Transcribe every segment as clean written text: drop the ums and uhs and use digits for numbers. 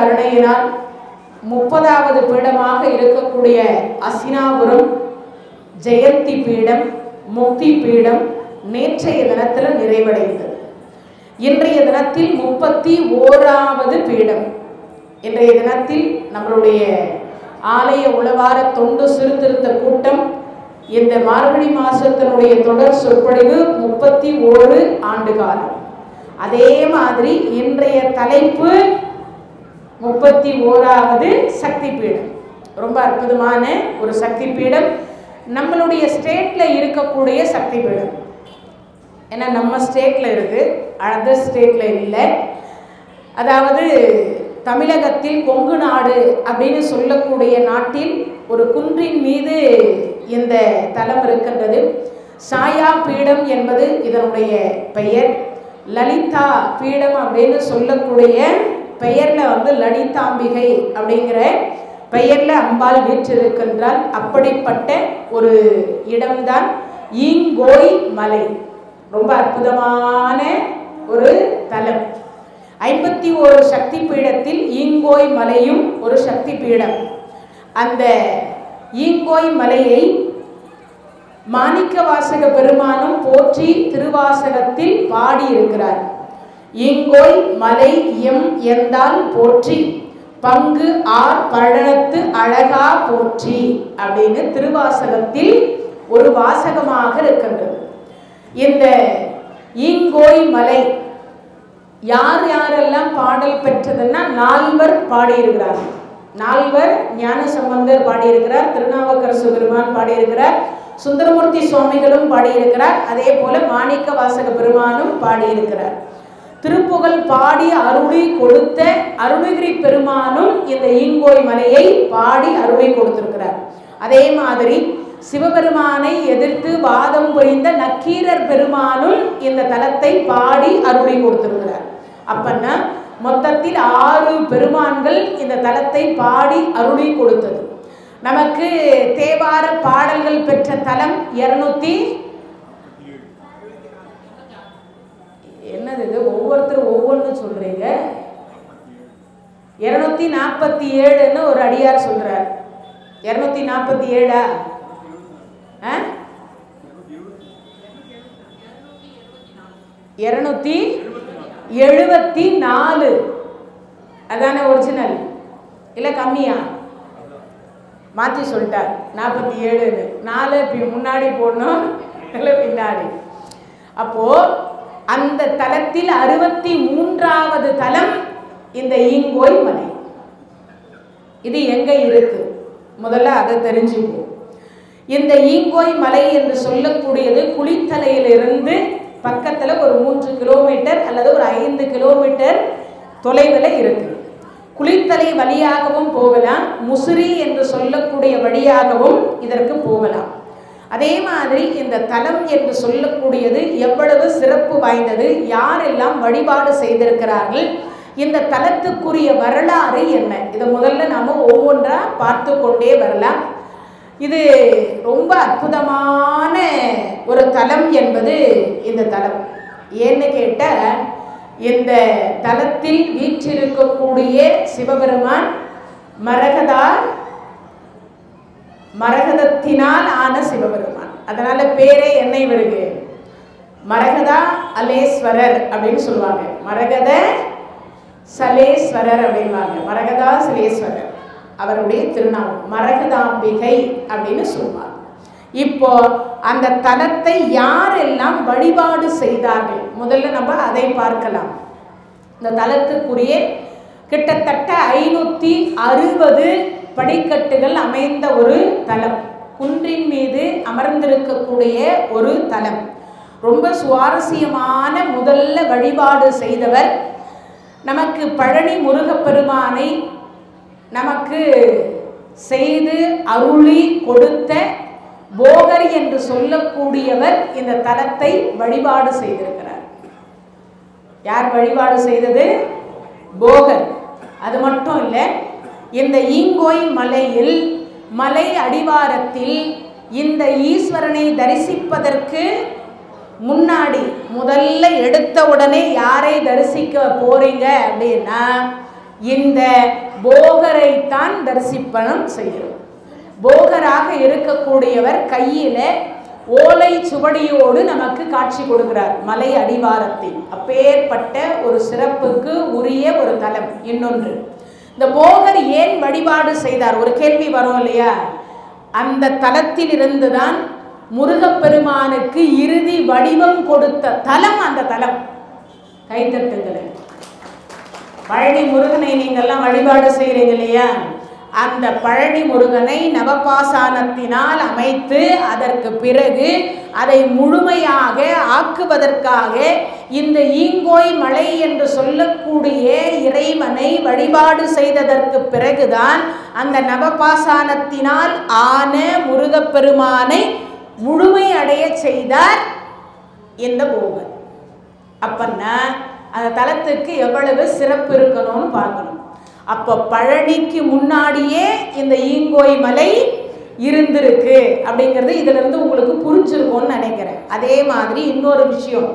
கருணையினால் 30வது பீடமாக இருக்கக்கூடிய அசினாபுரம் ஜெயந்தி பீடம், முக்தி பீடம் நேற்றைய தினத்தில் நிறைவடைந்தது. இன்றைய தினத்தில் 31வது பீடம். இன்றைய தினத்தில் நம்மளுடைய ஆலய உளவார தொண்டு சீர்திருத்த கூட்டம் இந்த மார்கழி மாசத்தினுடைய தொடர் சொற்பொழிவு 31 ஆண்டு காலம். அதே மாதிரி இன்றைய தலைப்பு 31வது சக்தி பீடம். ரொம்ப அற்புதமான ஒரு சக்தி பீடம். நம்மளுடைய ஸ்டேட்ல இருக்கக்கூடிய சக்தி பீடம். ஏன்னா நம்ம ஸ்டேட்ல இருக்கு, அதர் ஸ்டேட்ல இல்லை. அதாவது தமிழகத்தில் கொங்கு நாடு அப்படின்னு சொல்லக்கூடிய நாட்டில் ஒரு குன்றின் மீது இந்த தலம் இருக்கின்றது. சாயா பீடம் என்பது இதனுடைய பெயர். லலிதா பீடம் அப்படின்னு சொல்லக்கூடிய பெயர்ல லலிதாம்பிகை அப்படிங்கிற பெயர்ல அம்பாள் வீற்றிருக்கின்றால். அப்படிப்பட்ட ஒரு இடம்தான் ஈங்கோய் மலை. ரொம்ப அற்புதமான ஒரு தலம். 51 சக்தி பீடத்தில் ஈங்கோய் மலையும் ஒரு சக்தி பீடம். அந்த ஈங்கோய் மலையை மாணிக்கவாசக பெருமானும் போற்றி திருவாசகத்தில் பாடியிருக்கிறார். ஈங்கோய் மலை எம் எந்தால் போற்றி பங்கு ஆர் பழனத்து அழகா போற்றி அப்படின்னு திருவாசகத்தில் ஒரு வாசகமாக இருக்கின்றது. இந்த ஈங்கோய் மலை யார் யாரெல்லாம் பாடல் பெற்றதுன்னா 4 பாடியிருக்கிறார். 4 ஞானசம்பந்தர் பாடியிருக்கிறார், திருநாவுக்கரசு பெருமான் பாடியிருக்கிறார், சுந்தரமூர்த்தி சுவாமிகளும் பாடியிருக்கிறார், அதே போல மாணிக்க வாசக பெருமானும் பாடியிருக்கிறார். திருப்புகழ் பாடி அருளி கொடுத்த அருணகிரி பெருமானும் இந்த ஈங்கோய் மலையை பாடி அருளி கொடுத்திருக்கிறார். அதே மாதிரி சிவபெருமானை எதிர்த்து வாதம் புரிந்த நக்கீரர் பெருமானும் இந்த தலத்தை பாடி அருளி கொடுத்திருக்கிறார். அப்பன்னா மொத்தத்தில் 6 பெருமான்கள் இந்த தலத்தை பாடி அருளி கொடுத்தது. நமக்கு தேவார பாடல்கள் பெற்ற தலம் 200 என்னது இது? ஒவ்வொருத்தரும் ஒவ்வொன்று சொல்றீங்க. 247ன்னு ஒரு அடியார் சொல்றார். 247 274 அதான ஒரிஜினல் இல்ல கம்மியா? மாற்றி சொல்லிட்டார். 47 4 முன்னாடி போடணும் இல்லை பின்னாடி. அப்போ அந்த தலத்தில் 63வது தலம் இந்த ஈங்கோய் மலை. இது எங்க இருக்கு? முதல்ல அதை தெரிஞ்சுப்போம். இந்த ஈங்கோய் மலை என்று சொல்லக்கூடியது குளித்தலையிலிருந்து பக்கத்தில் ஒரு 3 கிலோமீட்டர் அல்லது ஒரு 5 கிலோமீட்டர் தொலைவில் இருக்கு. குளித்தலை வழியாகவும் போகலாம், முசிறி என்று சொல்லக்கூடிய வழியாகவும் இதற்கு போகலாம். அதே மாதிரி இந்த தலம் என்று சொல்லக்கூடியது எவ்வளவு சிறப்பு வாய்ந்தது, யாரெல்லாம் வழிபாடு செய்திருக்கிறார்கள், இந்த தலத்துக்குரிய வரலாறு என்ன, இதை முதல்ல நாம் ஒவ்வொன்றா பார்த்து கொண்டே வரலாம். இது ரொம்ப அற்புதமான ஒரு தலம் என்பது இந்த தலம். ஏன்னு கேட்ட இந்த தலத்தில் வீற்றிருக்கக்கூடிய சிவபெருமான் மரகதத்தினால் ஆன சிவபெருமான். அதனால பேரே என்ன வருது? மரகதா அலேஸ்வரர் அப்படின்னு சொல்லுவாங்க. மரகத சலேஸ்வரர் அப்படின்வாங்க. மரகதா சலேஸ்வரர் அவருடைய திருநாமம். மரகதாம்பிகை அப்படின்னு சொல்லுவாங்க. இப்போ அந்த தலத்தை யாரெல்லாம் வழிபாடு செய்தார்கள் முதல்ல நம்ம அதை பார்க்கலாம். இந்த தலத்துக்குரிய கிட்டத்தட்ட 560 படிக்கட்டுகள் அமைந்த ஒரு தலம். குன்றின் மீது அமர்ந்திருக்கக்கூடிய ஒரு தலம். ரொம்ப சுவாரஸ்யமான முதல்ல வழிபாடு செய்தவர் நமக்கு பழனி முருகப்பெருமானை நமக்கு செய்து அருளி கொடுத்த போகர் என்று சொல்லக்கூடியவர் இந்த தலத்தை வழிபாடு செய்திருக்கிறார். யார் வழிபாடு செய்தது? போகர். அது மட்டும் இல்லை, இந்த ஈங்கோய் மலையில் மலை அடிவாரத்தில் இந்த ஈஸ்வரனை தரிசிப்பதற்கு முன்னாடி முதல்ல எடுத்த உடனே யாரை தரிசிக்க போறீங்க அப்படின்னா இந்த போகரைத்தான் தரிசிப்பனம் செய்கிறோம். போகராக இருக்கக்கூடியவர் கையில ஓலை சுவடியோடு நமக்கு காட்சி கொடுக்கிறார் மலை அடிவாரத்தில். அப்பேற்பட்ட ஒரு சிறப்புக்கு உரிய ஒரு தலம். இன்னொன்று, இந்த போகர் ஏன் வழிபாடு செய்தார் ஒரு கேள்வி வரும் இல்லையா? அந்த தலத்தில் இருந்துதான் முருகப்பெருமானுக்கு இறுதி வடிவம் கொடுத்த தலம் அந்த தலம். கைத்தட்டுங்களேன். பழனி முருகனை நீங்கள்லாம் வழிபாடு செய்கிறீங்க இல்லையா? அந்த பழனி முருகனை நவபாசானத்தினால் அமைத்து அதற்கு பிறகு அதை முழுமையாக ஆக்குவதற்காக இந்த ஈங்கோய் மலை என்று சொல்லக்கூடிய இறைவனை வழிபாடு செய்ததற்கு பிறகுதான் அந்த நவபாசானத்தினால் ஆன முருகப்பெருமானை முழுமை அடைய செய்தார் இந்த போகர். அப்பன்னா அந்த தலத்துக்கு எவ்வளவு சிறப்பு இருக்கணும்னு பார்க்கணும். அப்போ பழனிக்கு முன்னாடியே இந்த ஈங்கோய் மலை இருந்திருக்கு அப்படிங்கிறது இதுல இருந்து உங்களுக்கு புரிஞ்சிருக்கும்னு நினைக்கிறேன். அதே மாதிரி இன்னொரு விஷயம்,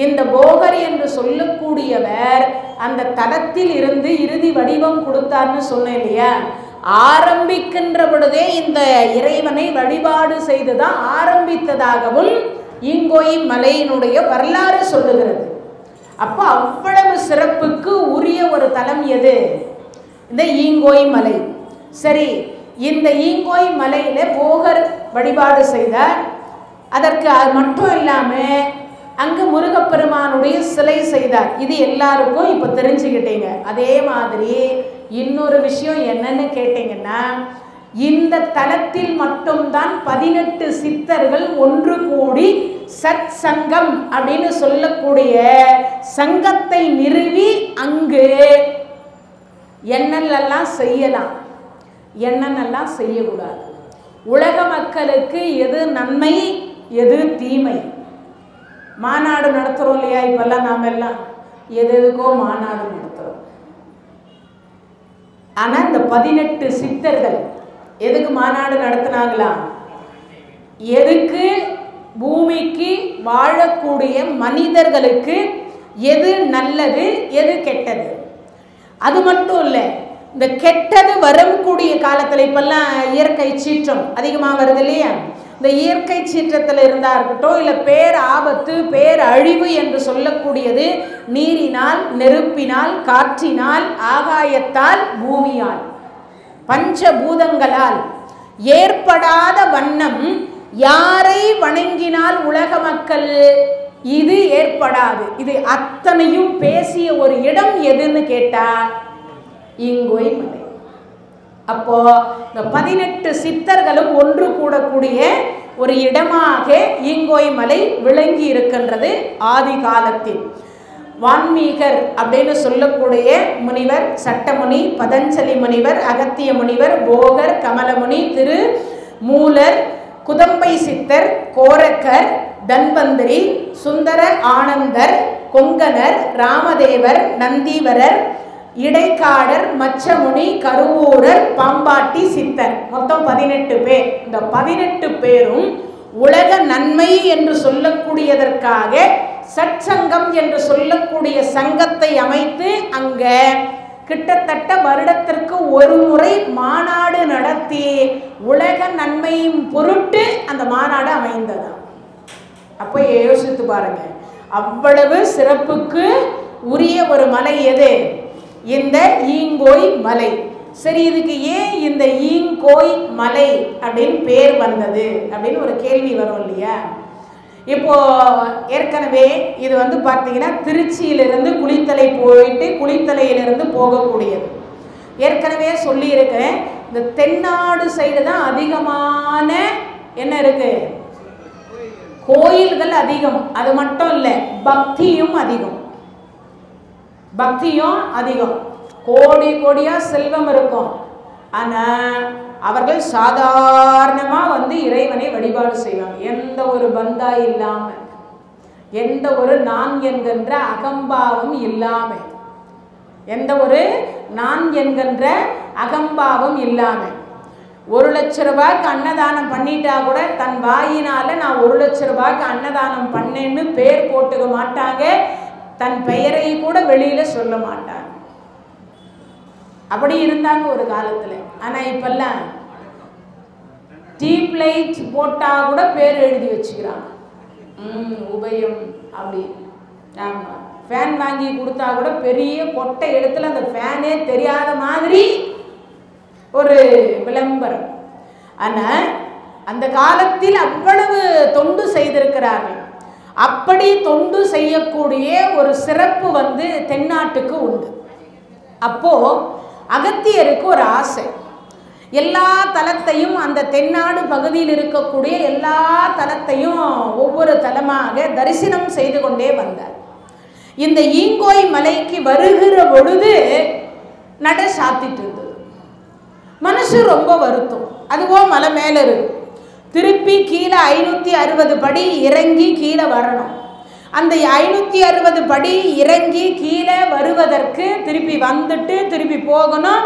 இந்த போகர் என்று சொல்லக்கூடியவர் அந்த தலத்தில் இருந்து இறுதி வடிவம் கொடுத்தார்னு சொன்னேன் இல்லையா? ஆரம்பிக்கின்ற பொழுதே இந்த இறைவனை வழிபாடு செய்துதான் ஆரம்பித்ததாகவும் ஈங்கோய் மலையினுடைய வரலாறு சொல்லுகிறது. அப்போ அவ்வளவு சிறப்புக்கு உரிய ஒரு தலம் எது? இந்த ஈங்கோய் மலை. சரி, இந்த ஈங்கோய் மலையில போகர் வழிபாடு செய்தார். அதற்கு அது மட்டும் இல்லாமல் அங்கு முருகப்பெருமானுடைய சிலை செய்தார். இது எல்லாருக்கும் இப்போ தெரிஞ்சுக்கிட்டீங்க. அதே மாதிரி இன்னொரு விஷயம் என்னன்னு கேட்டீங்கன்னா, இந்த தலத்தில் மட்டும்தான் 18 சித்தர்கள் ஒன்று கூடி சத் சங்கம் அப்படின்னு சொல்லக்கூடிய சங்கத்தை நிறுவி அங்கு என்னெல்லாம் செய்யலாம், என்னெல்லாம் செய்யக்கூடாது, உலக மக்களுக்கு எது நன்மை எது தீமை. மாநாடு நடத்துகிறோம் இல்லையா? இப்பெல்லாம் நாம் எல்லாம் எதுக்கோ மாநாடு நடத்துகிறோம். ஆனால் இந்த 18 சித்தர்கள் எதுக்கு மாநாடு நடத்தினாங்களா? எதுக்கு? பூமிக்கு வாழக்கூடிய மனிதர்களுக்கு எது நல்லது எது கெட்டது. அது மட்டும் இல்லை, இந்த கெட்டது வரக்கூடிய காலத்தில் இப்பெல்லாம் இயற்கை சீற்றம் அதிகமாக வருது இல்லையா? இந்த இயற்கை சீற்றத்தில் இருந்தா இருக்கட்டும், இல்லை பேர் ஆபத்து பேர் அழிவு என்று சொல்லக்கூடியது நீரினால், நெருப்பினால், காற்றினால், ஆகாயத்தால், பூமியால், பஞ்சபூதங்களால் ஏற்படாத வண்ணம் யாரை வணங்கினால் உலக மக்கள் இது ஏற்படாது. இது அத்தனையும் பேசிய ஒரு இடம் எதுன்னு கேட்டா ஈங்கோய் மலை. அப்போ இந்த 18 சித்தர்களும் ஒன்று கூடக்கூடிய ஒரு இடமாக ஈங்கோய் மலை விளங்கி இருக்கின்றது ஆதி காலத்தில். வான்மீகர் அப்படின்னு சொல்லக்கூடிய முனிவர், சட்டமுனி, பதஞ்சலி முனிவர், அகத்திய முனிவர், போகர், கமலமுனி, திரு மூலர், குதம்பை சித்தர், கோரக்கர், தன்வந்திரி, சுந்தர ஆனந்தர், கொங்கணர், ராமதேவர், நந்தீவரர், இடைக்காடர், மச்சமுனி, கருவூரர், பாம்பாட்டி சித்தர், மொத்தம் 18 பேர். இந்த 18 பேரும் உலக நன்மை என்று சொல்லக்கூடியதற்காக சற்சங்கம் என்று சொல்லக்கூடிய சங்கத்தை அமைத்து அங்க கிட்டத்தட்ட வருடத்திற்கு ஒரு முறை மாநாடு நடத்தி உலக நன்மையின் பொருட்டு அந்த மாநாடு அமைந்ததா. அப்போ யோசித்து பாருங்க, அவ்வளவு சிறப்புக்கு உரிய ஒரு மலை எது? இந்த ஈங்கோய் மலை. சரி, இதுக்கு ஏன் இந்த ஈங்கோய் மலை அப்படின்னு பேர் வந்தது அப்படின்னு ஒரு கேள்வி வரும் இல்லையா? இப்போ ஏற்கனவே இது வந்து பார்த்தீங்கன்னா திருச்சியிலிருந்து குளித்தலை போயிட்டு குளித்தலையிலிருந்து போகக்கூடியது. ஏற்கனவே சொல்லியிருக்கேன், இந்த தென்னாடு சைடு தான் அதிகமான என்ன இருக்கு, கோயில்கள் அதிகம். அது மட்டும் இல்லை, பக்தியும் அதிகம். பக்தியும் அதிகம். கோடி கோடியா செல்வம் இருக்கும். ஆனால் அவர்கள் சாதாரணமாக வந்து இறைவனை வழிபாடு செய்வாங்க. எந்த ஒரு பந்தா இல்லாமல், எந்த ஒரு நான் என்கின்ற அகம்பாவம் இல்லாமல், எந்த ஒரு நான் என்கின்ற அகம்பாவம் இல்லாமல் 1 லட்ச ரூபாய்க்கு அன்னதானம் பண்ணிட்டா கூட தன் வாயினால நான் 1 லட்ச ரூபாய்க்கு அன்னதானம் பண்ணேன்னு பேர் போட்டுக்க மாட்டாங்க. தன் பெயரை கூட வெளியில சொல்ல மாட்டாங்க. அப்படி இருந்தாங்க ஒரு காலத்தில். ஆனால் இப்பெல்லாம் டீப் லைட் போட்டால் கூட பேர் எழுதி வச்சுக்கிறாங்க, உபயம் அப்படி. ஆமாம், ஃபேன் வாங்கி கொடுத்தா கூட பெரிய கொட்டை எழுத்துல அந்த ஃபேனே தெரியாத மாதிரி ஒரு விளம்பரம். ஆனால் அந்த காலத்தில் அவ்வளவு தொண்டு செய்திருக்கிறார்கள். அப்படி தொண்டு செய்யக்கூடிய ஒரு சிறப்பு தென்னாட்டுக்கு உண்டு. அப்போ அகத்தியருக்கு ஒரு ஆசை, எல்லா தலத்தையும் அந்த தென்னாடு பகுதியில் இருக்கக்கூடிய எல்லா தலத்தையும் ஒவ்வொரு தலமாக தரிசனம் செய்து கொண்டே வந்தார். இந்த ஈங்கோய் மலைக்கு வருகிற பொழுது நட சாத்திட்டு இருந்தது. மனசு ரொம்ப வருத்தம். அதுவோ மலை மேல இருக்கு, திருப்பி கீழே 560 படி இறங்கி கீழே வரணும். அந்த 560 படி இறங்கி கீழே வருவதற்கு திருப்பி வந்துட்டு திருப்பி போகணும்.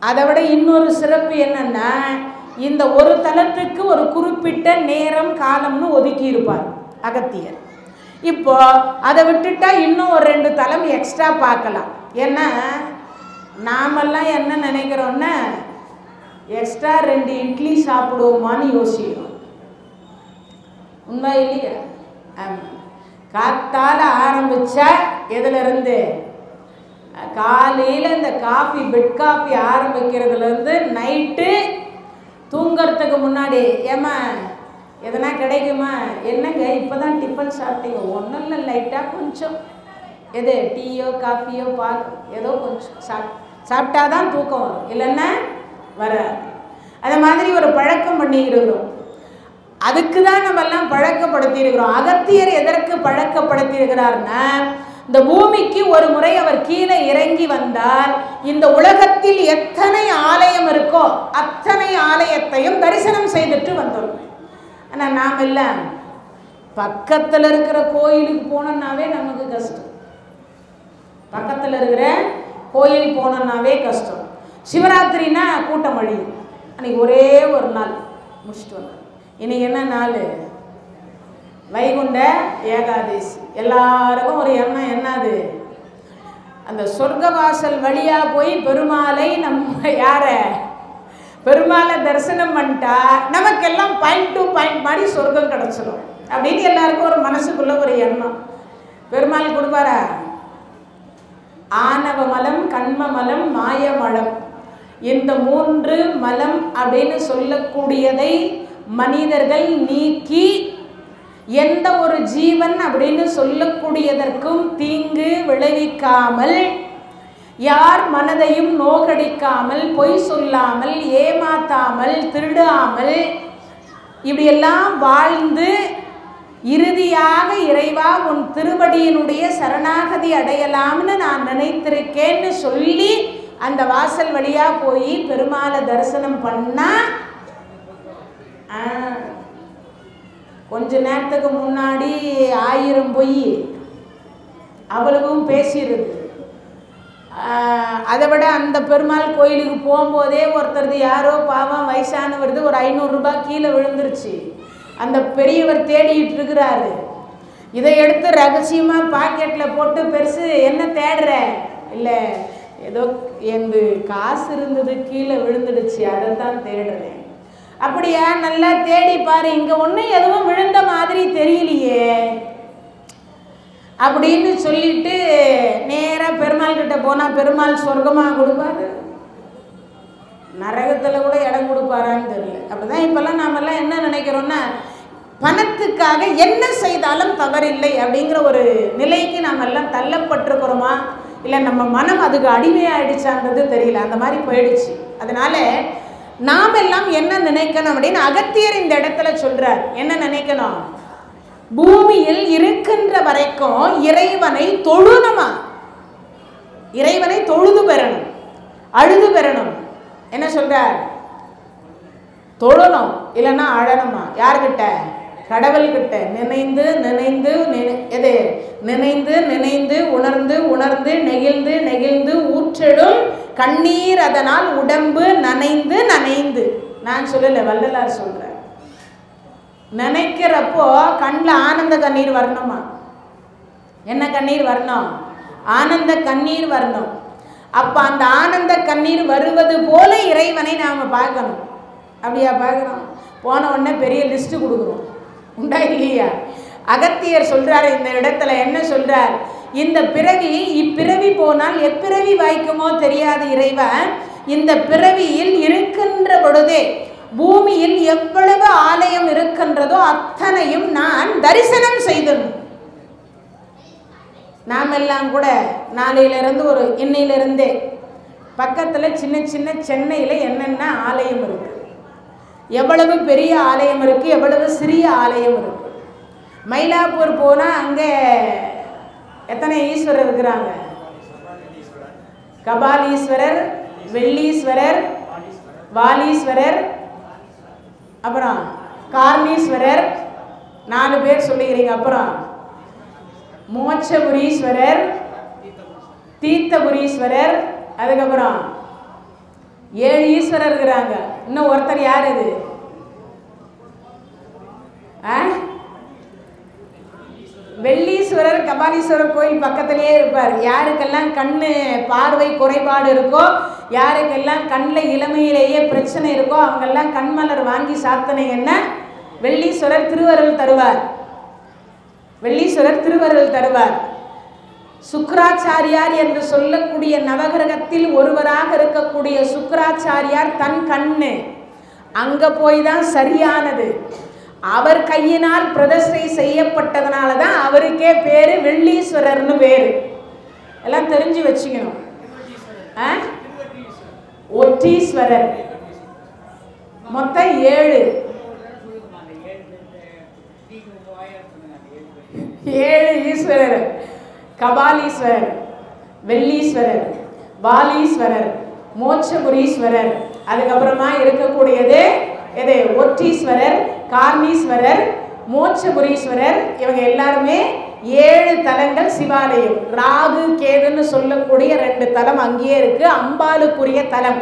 அதை விட இன்னொரு சிறப்பு என்னன்னா, இந்த ஒரு தலத்துக்கு ஒரு குறிப்பிட்ட நேரம் காலம்னு ஒதுக்கி இருப்பார் அகத்தியர். இப்போ அதை விட்டுட்டா இன்னும் ஒரு 2 தலம் எக்ஸ்ட்ரா பார்க்கலாம். ஏன்னா நாமெல்லாம் என்ன நினைக்கிறோன்னா, எக்ஸ்ட்ரா 2 இட்லி சாப்பிடுவோமான்னு யோசிக்கிறோம். உண்மை இல்லையா? ஆமாம். காத்தால் ஆரம்பித்தா எதுலேருந்து, காலையில் இந்த காஃபி பெட் காஃபி ஆரம்பிக்கிறதுலேருந்து நைட்டு தூங்கிறதுக்கு முன்னாடி, ஏம்மா எதனா கிடைக்குமா, என்னங்க இப்போ தான் டிஃபன் சாப்பிட்டீங்க, ஒன்றும் இல்லை லைட்டாக கொஞ்சம் எது டீயோ காஃபியோ பால் ஏதோ கொஞ்சம் சாப்பிட்டா தான் தூக்கம் வரும், இல்லைன்னா வர. அது மாதிரி ஒரு பழக்கம் பண்ணிக்கிறோம். அதுக்கு தான் நம்மெல்லாம் பழக்கப்படுத்தி இருக்கிறோம். அகத்தியர் எதற்கு பழக்கப்படுத்தி இருக்கிறார்னா, இந்த பூமிக்கு ஒரு முறை அவர் கீழே இறங்கி வந்தால் இந்த உலகத்தில் எத்தனை ஆலயம் இருக்கோ அத்தனை ஆலயத்தையும் தரிசனம் செய்துட்டு வந்தோம். ஆனால் நாம் எல்லாம் பக்கத்தில் இருக்கிற கோயிலுக்கு போனோம்னாவே நமக்கு கஷ்டம். பக்கத்தில் இருக்கிற கோயில் போனோம்னாவே கஷ்டம். சிவராத்திரினா கூட்டம் அழியும். அன்றைக்கி ஒரே ஒரு நாள் முடிச்சுட்டு வந்தோம். இன்றைக்கி என்ன நாள்? வைகுண்ட ஏகாதசி. எல்லாருக்கும் ஒரு எண்ணம் என்னது, அந்த சொர்க்கவாசல் வழியாக போய் பெருமாளை நம்ம பெருமாளை தரிசனம் பண்ணிட்டா நமக்கெல்லாம் பாயிண்ட் டு பாயிண்ட் மாதிரி சொர்க்கம் கிடச்சிடும் அப்படின்னு எல்லாருக்கும் ஒரு மனசுக்குள்ள ஒரு எண்ணம். பெருமாள் கொடுப்பாரா? ஆணவ மலம், கண்ம மலம், மாய மலம், இந்த 3 மலம் அப்படின்னு சொல்லக்கூடியதை மனிதர்கள் நீக்கி எந்த ஒரு ஜீவன் அப்படின்னு சொல்லக்கூடியதற்கும் தீங்கு விளைவிக்காமல், யார் மனதையும் நோகடிக்காமல், பொய் சொல்லாமல், ஏமாத்தாமல், திருடாமல் இப்படியெல்லாம் வாழ்ந்து இறுதியாக இறைவா உன் திருவடியினுடைய சரணாகதி அடையலாம்னு நான் நினைத்திருக்கேன்னு சொல்லி அந்த வாசல் வழியாக போய் பெருமாளை தரிசனம் பண்ணா, கொஞ்ச நேரத்துக்கு முன்னாடி 1000 பொய் அவ்வளவும் பேசிடுது. அதை விட அந்த பெருமாள் கோயிலுக்கு போகும்போதே ஒருத்தருது யாரோ பாவம் வயசானவருது ஒரு 500 ரூபாய் கீழே விழுந்துருச்சு. அந்த பெரியவர் தேடிட்டு இருக்கிறாரு. இதை எடுத்து ரகசியமாக பாக்கெட்டில் போட்டு, பெருசு என்ன தேடுற? இல்லை, ஏதோ எந்த காசு இருந்தது கீழே விழுந்துடுச்சு, அதை தான் தேடுறேன். அப்படியா? நல்லா தேடி பாரு, இங்கே ஒன்றும் எதுவும் விழுந்த மாதிரி தெரியலையே அப்படின்னு சொல்லிட்டு நேராக பெருமாள் கிட்ட போனால் பெருமாள் சொர்க்கமாக கொடுப்பாரு, நரகத்தில் கூட இடம் கொடுப்பாரான்னு தெரியல. அப்படிதான் இப்போல்லாம் நாமெல்லாம் என்ன நினைக்கிறோன்னா, பணத்துக்காக என்ன செய்தாலும் தவறில்லை அப்படிங்கிற ஒரு நிலைக்கு நாம் எல்லாம் தள்ளப்பட்டிருக்கிறோமா, இல்லை நம்ம மனம் அதுக்கு அடிமையாயிடுச்சான்றது தெரியல, அந்த மாதிரி போயிடுச்சு. அதனால நாம் எல்லாம் என்ன நினைக்கணும் அப்படின்னு அகத்தியர் இந்த இடத்துல சொல்றார். என்ன நினைக்கணும்? பூமியில் இருக்கின்ற வரைக்கும் இறைவனை தொழுணுமா, இறைவனை தொழுது பெறணும், அழுது பெறணும். என்ன சொல்றார்? தொழணும், இல்லைன்னா அழணுமா. யார்கிட்ட? கடவுள்கிட்ட. நினைந்து நினைந்து எது நினைந்து நினைந்து உணர்ந்து உணர்ந்து நெகிழ்ந்து நெகிழ்ந்து ஊற்றிடும் கண்ணீர் அதனால் உடம்பு நனைந்து நனைந்து. நான் சொல்லலை, வள்ளலார் சொல்ற. நினைக்கிறப்போ கண்ணில் ஆனந்த கண்ணீர் வரணுமா. என்ன கண்ணீர் வரணும்? ஆனந்த கண்ணீர் வரணும். அப்ப அந்த ஆனந்த கண்ணீர் வருவது போல இறைவனை நாம பார்க்கணும். அப்படியா பார்க்கிறோம்? போன உடனே பெரிய லிஸ்ட் கொடுக்குறோம், உண்டா இல்லையா? அகத்தியர் சொல்றாரு இந்த இடத்துல, என்ன சொல்றார்? இந்த பிறவி, இப்பிறவி போனால் எப்பிறவி வாய்க்குமோ தெரியாது இறைவன். இந்த பிறவியில் இருக்கின்ற பொழுதே பூமியில் எவ்வளவு ஆலயம் இருக்கின்றதோ அத்தனையும் நான் தரிசனம் செய்தேன். நாம் எல்லாம் கூட நாளையிலிருந்து இன்னையிலிருந்தே பக்கத்தில் சின்ன சின்ன சென்னையில் என்னென்ன ஆலயம் இருக்கு, எவ்வளவு பெரிய ஆலயம் இருக்கு, எவ்வளவு சிறிய ஆலயம் இருக்கு. மயிலாப்பூர் போனால் அங்கே எத்தனை ஈஸ்வரர் இருக்கிறாங்க? கபாலீஸ்வரர், வெள்ளீஸ்வரர், வாலீஸ்வரர், அப்புறம் கார்ணீஸ்வரர், 4 பேர் சொல்லிக்கிறீங்க. அப்புறம் மோட்சபுரீஸ்வரர், தீர்த்தபுரீஸ்வரர், அதுக்கப்புறம் 7 ஈஸ்வரர் இருக்கிறாங்க. இன்னும் ஒருத்தர் யார் இது? வெள்ளீஸ்வரர் கபாலீஸ்வரர் கோயில் பக்கத்திலேயே இருப்பார். யாருக்கெல்லாம் கண்ணு பார்வை குறைபாடு இருக்கோ, யாருக்கெல்லாம் கண்ணில் இளமையிலேயே பிரச்சனை இருக்கோ அவங்கெல்லாம் கண்மலர் வாங்கி சாத்தனைங்கன்னா வெள்ளீஸ்வரர் திருவருள் தருவார். வெள்ளீஸ்வரர் திருவருள் தருவார். சுக்ராச்சாரியார் என்று சொல்லக்கூடிய நவகிரகத்தில் ஒருவராக இருக்கக்கூடிய சுக்ராச்சாரியார் தன் கண்ணு அங்க போய் தான் சரியானது. அவர் கையினால் பிரதிஷ்டை செய்யப்பட்டதனால தான் அவருக்கே பேரு வெள்ளீஸ்வரர்னு பேரு. எல்லாம் தெரிஞ்சு வச்சுக்கணும். ஒற்றீஸ்வரர் மொத்தம் 7 ஈஸ்வரர். கபாலீஸ்வரர், வெள்ளீஸ்வரர், வாலீஸ்வரர், மோட்சபுரீஸ்வரர், அதுக்கப்புறமா இருக்கக்கூடியது எது? ஒற்றீஸ்வரர், கார்ணீஸ்வரர், மோட்சபுரீஸ்வரர். இவங்க எல்லாருமே 7 தலங்கள் சிவாலயம். ராகு கேதுன்னு சொல்லக்கூடிய 2 தலம் அங்கேயே இருக்கு. அம்பாளுக்குரிய தலம்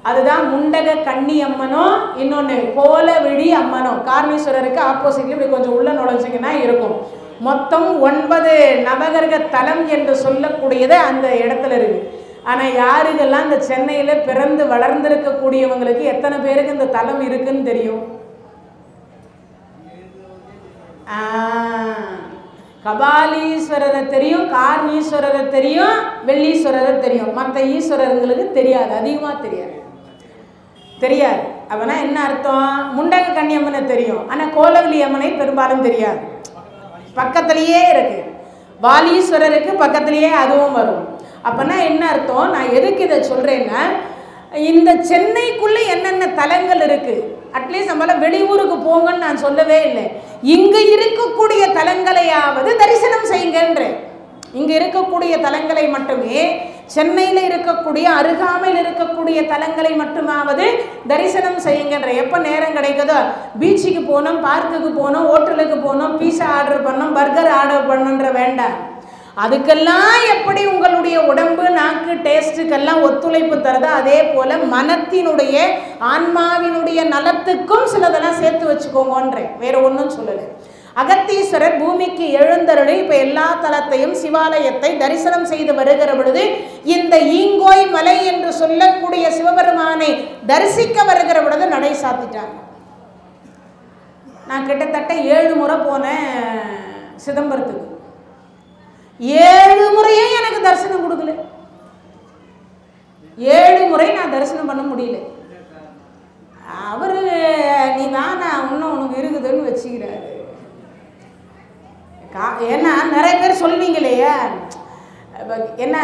அதுதான் முண்டக கண்ணி அம்மனோ, இன்னொன்று கோலவிழி அம்மனோ. கார்ணீஸ்வரருக்கு ஆப்போசிட்ல இப்படி கொஞ்சம் உள்ள நுழைஞ்சிங்கன்னா இருக்கும். மொத்தம் 9 நவகிரக தலம் என்று சொல்லக்கூடியது அந்த இடத்துல இருக்கு. ஆனால் யாருக்கெல்லாம் இந்த சென்னையில் பிறந்து வளர்ந்திருக்கக்கூடியவங்களுக்கு எத்தனை பேருக்கு இந்த தலம் இருக்குன்னு தெரியும்? கபாலீஸ்வரரை தெரியும், கார்ணீஸ்வரரை தெரியும், வெள்ளீஸ்வரரை தெரியும். மற்ற ஈஸ்வரர்களுக்கு தெரியாது, அதிகமாக தெரியாது. அப்படின்னா என்ன அர்த்தம்? முண்டக கன்னியம்மனை தெரியும், ஆனால் கோலவெளி அம்மனை பெரும்பாலும் தெரியாது. பக்கத்திலேயே இருக்கு. வாலீஸ்வரருக்கு பக்கத்திலேயே அதுவும் வரும். அப்போனா என்ன அர்த்தம்? நான் எதுக்கு இதை சொல்கிறேன்னா, இந்த சென்னைக்குள்ளே என்னென்ன தலங்கள் இருக்குது, அட்லீஸ்ட் நம்மளால் வெளியூருக்கு போங்கன்னு நான் சொல்லவே இல்லை. இங்கே இருக்கக்கூடிய தலங்களையாவது தரிசனம் செய்யுங்கன்றேன். இங்கே இருக்கக்கூடிய தலங்களை மட்டுமே, சென்னையில் இருக்கக்கூடிய அருகாமையில் இருக்கக்கூடிய தலங்களை மட்டுமாவது தரிசனம் செய்யுங்கன்ற. எப்போ நேரம் கிடைக்குதோ பீச்சுக்கு போனோம், பார்க்குக்கு போனோம், ஹோட்டலுக்கு போனோம், பீஸா ஆர்டர் பண்ணோம், பர்கர் ஆர்டர் பண்ணணுன்ற வேண்டாம். அதுக்கெல்லாம் எப்படி உங்களுடைய உடம்பு நாக்கு டேஸ்ட்டுக்கெல்லாம் ஒத்துழைப்பு தருதோ அதே போல் மனத்தினுடைய ஆன்மாவினுடைய நலத்துக்கும் சிலதெல்லாம் சேர்த்து வச்சுக்கோங்கன்றேன். வேற ஒன்றும் சொல்லலை. அகத்தீஸ்வரர் பூமிக்கு எழுந்தருளி இப்போ எல்லா தலத்தையும் சிவாலயத்தை தரிசனம் செய்து வருகிற பொழுது இந்த ஈங்கோய் மலை என்று சொல்லக்கூடிய சிவபெருமானை தரிசிக்க வருகிற பொழுது நடை சாத்திட்டாங்க. நான் கிட்டத்தட்ட 7 முறை போனேன் சிதம்பரத்துக்கு. 7 முறையே எனக்கு தரிசனம் கொடுக்கல. 7 முறை நான் தரிசனம் பண்ண முடியல. அவரு நீ வேணா இன்னும் உனக்கு இருக்குதுன்னு வச்சுக்கிறாரு. ஏன்னா நிறைய பேர் சொல்வீங்க இல்லையா, என்ன